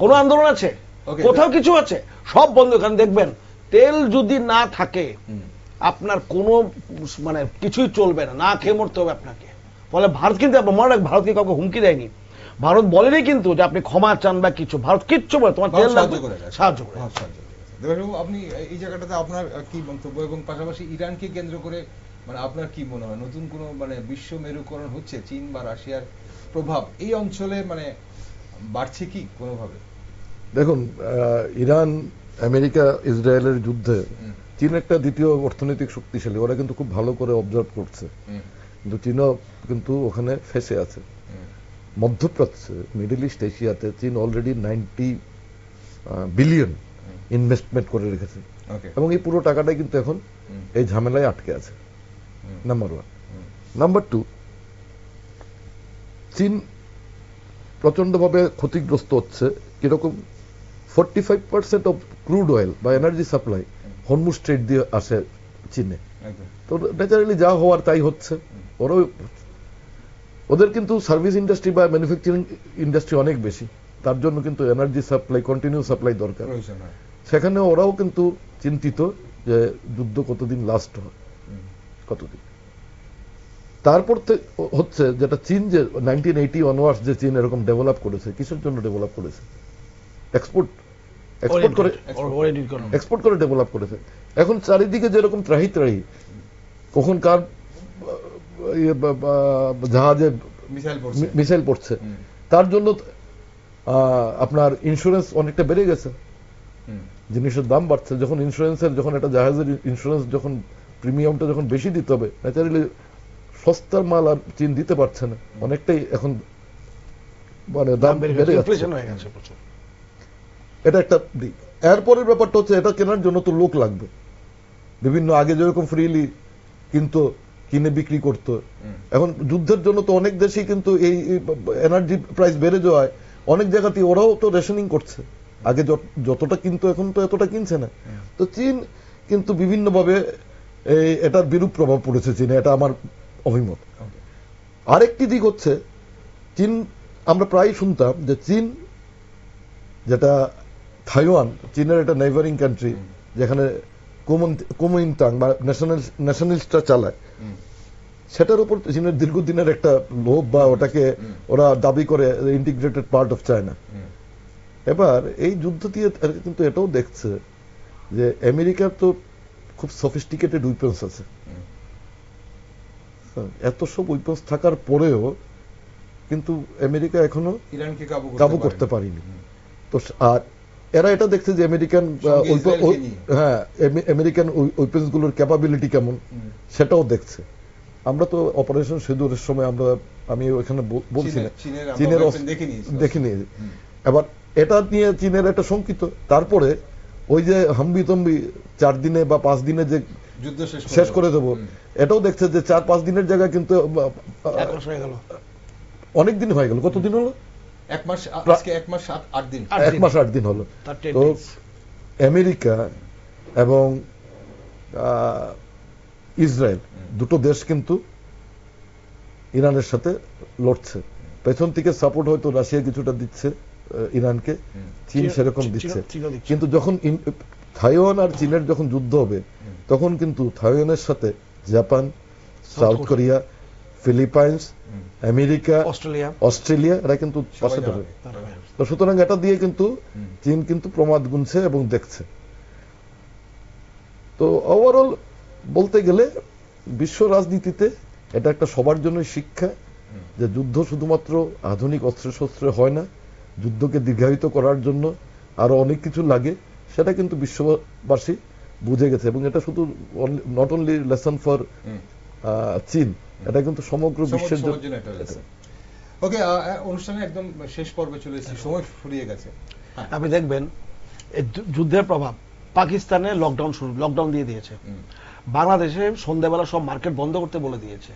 কোনো আন্দোলন আছে? Okay. কোথাও কিছু আছে? সব বন্ধ। কারণ দেখবেন তেল যদি না থাকে আপনার কোনো মানে কিছুই চলবে না, না খেয়ে মরতে হবে আপনাকে। ফলে ভারত কিন্তু মনে রাখ, ভারতকে কাউকে হুমকি দেয়নি। ভারত বলেনি কিন্তু যে আপনি ক্ষমা চান বা কিছু, ভারত কিচ্ছু বলে তোমার তেল লাগবে সাহায্য করে। দেবাশবাবু, আপনি এই জায়গাটাতে আপনার কি মন্তব্য, এবং পাশাপাশি ইরানকে কেন্দ্র করে মানে আপনার কি মনে হয় নতুন কোনো মানে বিশ্ব মেরুকরণ হচ্ছে? চীন বা রাশিয়ার প্রভাব এই অঞ্চলে মানে বাড়ছে কি কোনোভাবে? দেখুন, ইরান, আমেরিকা, ইসরায়েলের যুদ্ধে চীন একটা দ্বিতীয় অর্থনৈতিক শক্তিশালী, ওরা কিন্তু খুব ভালো করে অবজার্ভ করছে। কিন্তু চীনও কিন্তু ওখানে ফেসে আছে। মধ্যপ্রাচ্যে, মিডল ইস্ট, এশিয়াতে চীন অলরেডি 90 বিলিয়ন ইনভেস্টমেন্ট করে রেখেছে, এবং এই পুরো টাকাটাই কিন্তু এখন এই ঝামেলায় আটকে আছে। নাম্বার 1। নাম্বার 2, চীন প্রচন্ডভাবে ক্ষতিগ্রস্ত হচ্ছে। কিরকম? 45% অফ ক্রুড অয়েল বা এনার্জি সাপ্লাই হরমুজ স্ট্রেট দিয়ে আসে চীনে। তো ন্যাচারালি যা হওয়ার তাই হচ্ছে। ওদের কিন্তু সার্ভিস ইন্ডাস্ট্রি বা ম্যানুফ্যাকচারিং ইন্ডাস্ট্রি অনেক বেশি, তার জন্য কিন্তু এনার্জি সাপ্লাই, কন্টিনিউ সাপ্লাই দরকার। সেখানে ওরাও কিন্তু চিন্তিত যে যুদ্ধ কতদিন লাস্ট হয়, কতদিন। তারপর হচ্ছে যেটা চীন যে 1980 অনওয়ার্ডস যে চীন এরকম ডেভেলপ করেছে, কিসের জন্য ডেভেলপ করেছে? এক্সপোর্ট করে ডেভেলপ করেছে। এখন চারিদিকে যেরকম ত্রাহি ত্রাহি, কখন কার জাহাজে মিসাইল পড়ছে, তার জন্য আপনার ইন্স্যুরেন্স অনেকটা বেড়ে গেছে, জিনিসের দাম বাড়ছে। যখন ইন্স্যুরেন্সের, যখন একটা জাহাজের ইন্স্যুরেন্স যখন প্রিমিয়ামটা যখন বেশি দিতে হবে, ন্যাচারালি সস্তার মাল আর চীন দিতে পারছে না, অনেকটাই এখন মানে দাম বেড়ে যাচ্ছে। এটা একটা দিক। এরপরের ব্যাপারটা হচ্ছে এটা কেনার জন্য তো লোক লাগবে। বিভিন্ন আগে যেরকম ফ্রিলি কিন্তু কিনে বিক্রি করতো, এখন যুদ্ধের জন্য তো অনেক দেশই কিন্তু এই এনার্জি প্রাইস বেড়ে যাওয়ায় অনেক জায়গাতেই ওরাও তো রেশনিং করছে। আগে যতটা কিন্তু এখন তো এতটা কিনছে না। তো চীন কিন্তু বিভিন্নভাবে এটার বিরূপ প্রভাব পড়েছে চীনে, এটা আমার অভিমত। আরেকটি দিক হচ্ছে চীন, আমরা প্রায় শুনতাম যে চীন, যেটা তাইওয়ান, চীনের একটা নেইবারিং কান্ট্রি, যেখানে কুমিনতাং বা ন্যাশনালিস্টরা চালায়, সেটার উপর চীনের দীর্ঘদিনের একটা লোভ বা ওটাকে ওরা দাবি করে ইন্টিগ্রেটেড পার্ট অফ চায়না। এবার এই যুদ্ধ দিয়ে কিন্তু এটাও দেখছে যে আমেরিকার তো খুব সফিস্টিকেটেড উইপন্স আছে, এত সব উইপন্স থাকার পরেও কিন্তু আমেরিকা এখনো ইরানকে কাবু করতে পারেনি। তো আর এরা এটা দেখছে যে আমেরিকান উইপন্স গুলোর ক্যাপাবিলিটি কেমন, সেটাও দেখছে। আমরা তো অপারেশন সিঁদুরের সময় আমি ওখানে বলছি না, চীনের দেখিনি। এবার এটা নিয়ে চীনের একটা শঙ্কিত। তারপরে ওই যে হাম্বি তম্বি 4 দিনে বা 5 দিনে যে যুদ্ধ শেষ করে দেব, এটাও দেখছে যে 4-5 দিনের জায়গায় কিন্তু অনেক দিন হয়ে গেল। কতদিন হলো? 1 মাস, আজকে 1 মাস 8 দিন। 1 মাস 8 দিন হলো। তো আমেরিকা এবং ইসরায়েল দুটো দেশ কিন্তু ইরানের সাথে লড়ছে। পেছন থেকে সাপোর্ট হয়তো রাশিয়া কিছুটা দিচ্ছে ইরানকে, চীন সেরকম দিচ্ছে। কিন্তু যখন তাইওয়ান আর চীনের যখন যুদ্ধ হবে, তখন কিন্তু তাইওয়ানের সাথে Japan, south Korea, Philippines, America, Australia এরা কিন্তু পাশে ধরে। তো সুতরাং এটা দিয়ে কিন্তু চীন কিন্তু প্রমাদ গুনছে এবং দেখছে। তো ওভারঅল বলতে গেলে বিশ্ব রাজনীতিতে এটা একটা সবার জন্য শিক্ষা যে যুদ্ধ শুধুমাত্র আধুনিক অস্ত্রে হয় না, যুদ্ধকে দীর্ঘায়িত করার জন্য আরো অনেক কিছু লাগে, সেটা কিন্তু বিশ্ববাসী বুঝে গেছে। এবং এটা শুধু নট অনলি লেসন ফর চীন, এটা কিন্তু সমগ্র বিশ্বের জন্য। ওকে, অনুষ্ঠানে একদম শেষ পর্বে চলে এসেছি, সময় ফুরিয়ে গেছে। আপনি দেখবেন এই যুদ্ধের প্রভাব পাকিস্তানে লকডাউন দিয়ে দিয়েছে, বাংলাদেশে সন্ধ্যাবেলা সব মার্কেট বন্ধ করতে বলে দিয়েছে,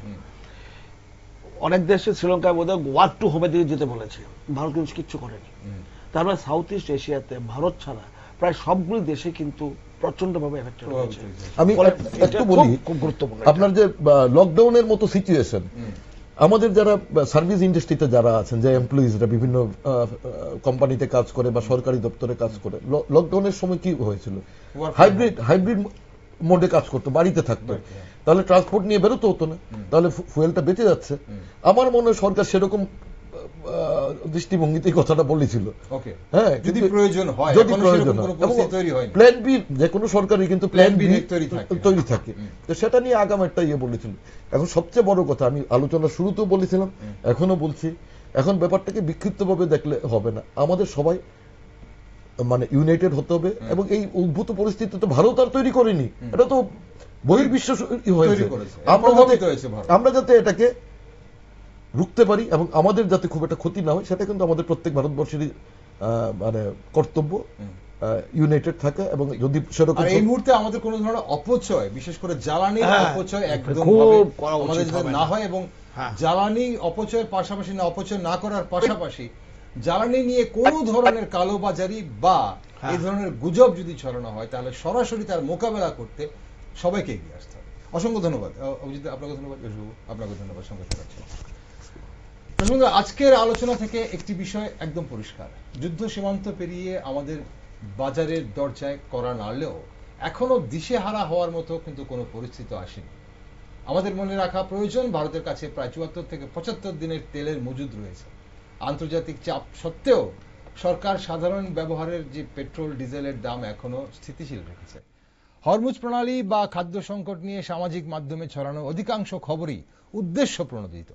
অনেক দেশে শ্রীলঙ্কায় বোধহয় ওয়ার্ক টু হোমে দিয়ে যেতে বলেছে, ভারত কিন্তু কিচ্ছু করেনি। তার মানে সাউথ ইস্ট এশিয়াতে ভারত ছাড়া প্রায় সবগুলি দেশে কিন্তু প্রচন্ডভাবে এফেক্টেড হয়েছে। আমি ফলে একটু এটা বলি, খুব গুরুত্বপূর্ণ। আপনার যে লকডাউনের মতো সিচুয়েশন, আমাদের যারা সার্ভিস ইন্ডাস্ট্রিতে যারা আছেন, যে এমপ্লয়িজরা বিভিন্ন কোম্পানিতে কাজ করে বা সরকারি দপ্তরে কাজ করে, লকডাউনের সময় কি হয়েছিল? হাইব্রিড মোডে কাজ করতো, বাড়িতে থাকতো, তাহলে ট্রান্সপোর্ট নিয়ে বেরোতে হতো না, তাহলে ফুয়েলটা বেঁচে যাচ্ছে। আমার মনে হয় সরকার সেরকম দৃষ্টিভঙ্গিতে কথাটা বলেছিল। হ্যাঁ, যদি প্রয়োজন হয়, যদি প্রয়োজন হয়, প্ল্যান বি, যে কোনো সরকারই কিন্তু প্ল্যান বি তৈরি থাকে, তো সেটা নিয়ে আগাম একটা বলেছিল। এখন সবচেয়ে বড় কথা, আমি আলোচনার শুরুতেও বলেছিলাম, এখনো বলছি, এখন ব্যাপারটাকে বিক্ষিপ্তভাবে দেখলে হবে না, আমাদের সবাই মানে ইউনাইটেড হতে হবে। এবং এই উদ্ভূত পরিস্থিতি তো ভারত আর তৈরি করেনি, এটা তো বহির্বিশ্ব হয়েছে। আমরা যাতে এটাকে রুখতে পারি এবং আমাদের যাতে খুব একটা ক্ষতি না হয়, সেটা কিন্তু আমাদের প্রত্যেক ভারতবর্ষেরই মানে কর্তব্য, ইউনাইটেড থাকা। এবং যদি সেরকম এই মুহূর্তে আমাদের কোনো ধরনের অপচয়, বিশেষ করে জ্বালানির অপচয় একদম আমাদের যাতে না হয়, এবং জ্বালানি অপচয়ের পাশাপাশি না, অপচয় না করার পাশাপাশি জ্বালানি নিয়ে কোনো ধরনের কালোবাজারি বা এই ধরনের গুজব যদি ছড়ানো হয়, তাহলে সরাসরি তার মোকাবেলা করতে সবাইকে এগিয়ে আসতে হবে। অসংখ্য ধন্যবাদ অভিজিৎ, আপনাকে ধন্যবাদ, আপনাকে ধন্যবাদ সঙ্গে থাকার জন্য। আজকের আলোচনা থেকে একটি বিষয় একদম পরিষ্কার, যুদ্ধ সীমান্ত পেরিয়ে আমাদের বাজারের দরজায় কড়া নাড়লেও এখনো দিশেহারা হওয়ার মতো কিন্তু কোনো পরিস্থিতি আসেনি। আমাদের মনে রাখা প্রয়োজন, ভারতের কাছে প্রায় ৭৪ থেকে ৭৫ দিনের তেলের মজুদ রয়েছে। আন্তর্জাতিক চাপ সত্ত্বেও সরকার সাধারণ ব্যবহারের যে পেট্রোল ডিজেলের দাম এখনো স্থিতিশীল রেখেছে। হরমুজ প্রণালী বা খাদ্য সংকট নিয়ে সামাজিক মাধ্যমে ছড়ানো অধিকাংশ খবরই উদ্দেশ্য প্রণোদিত।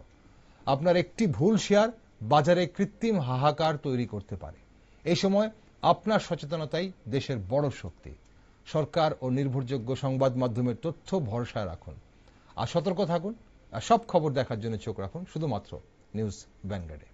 আপনার একটি ভুল শেয়ার বাজারে কৃত্রিম হাহাকার তৈরি করতে পারে। এই সময় আপনার সচেতনতাই দেশের বড় শক্তি। সরকার ও নির্ভরযোগ্য সংবাদ মাধ্যমের তথ্য ভরসা রাখুন আর সতর্ক থাকুন। আর সব খবর দেখার জন্য চোখ রাখুন শুধুমাত্র নিউজ ভ্যানগার্ডে।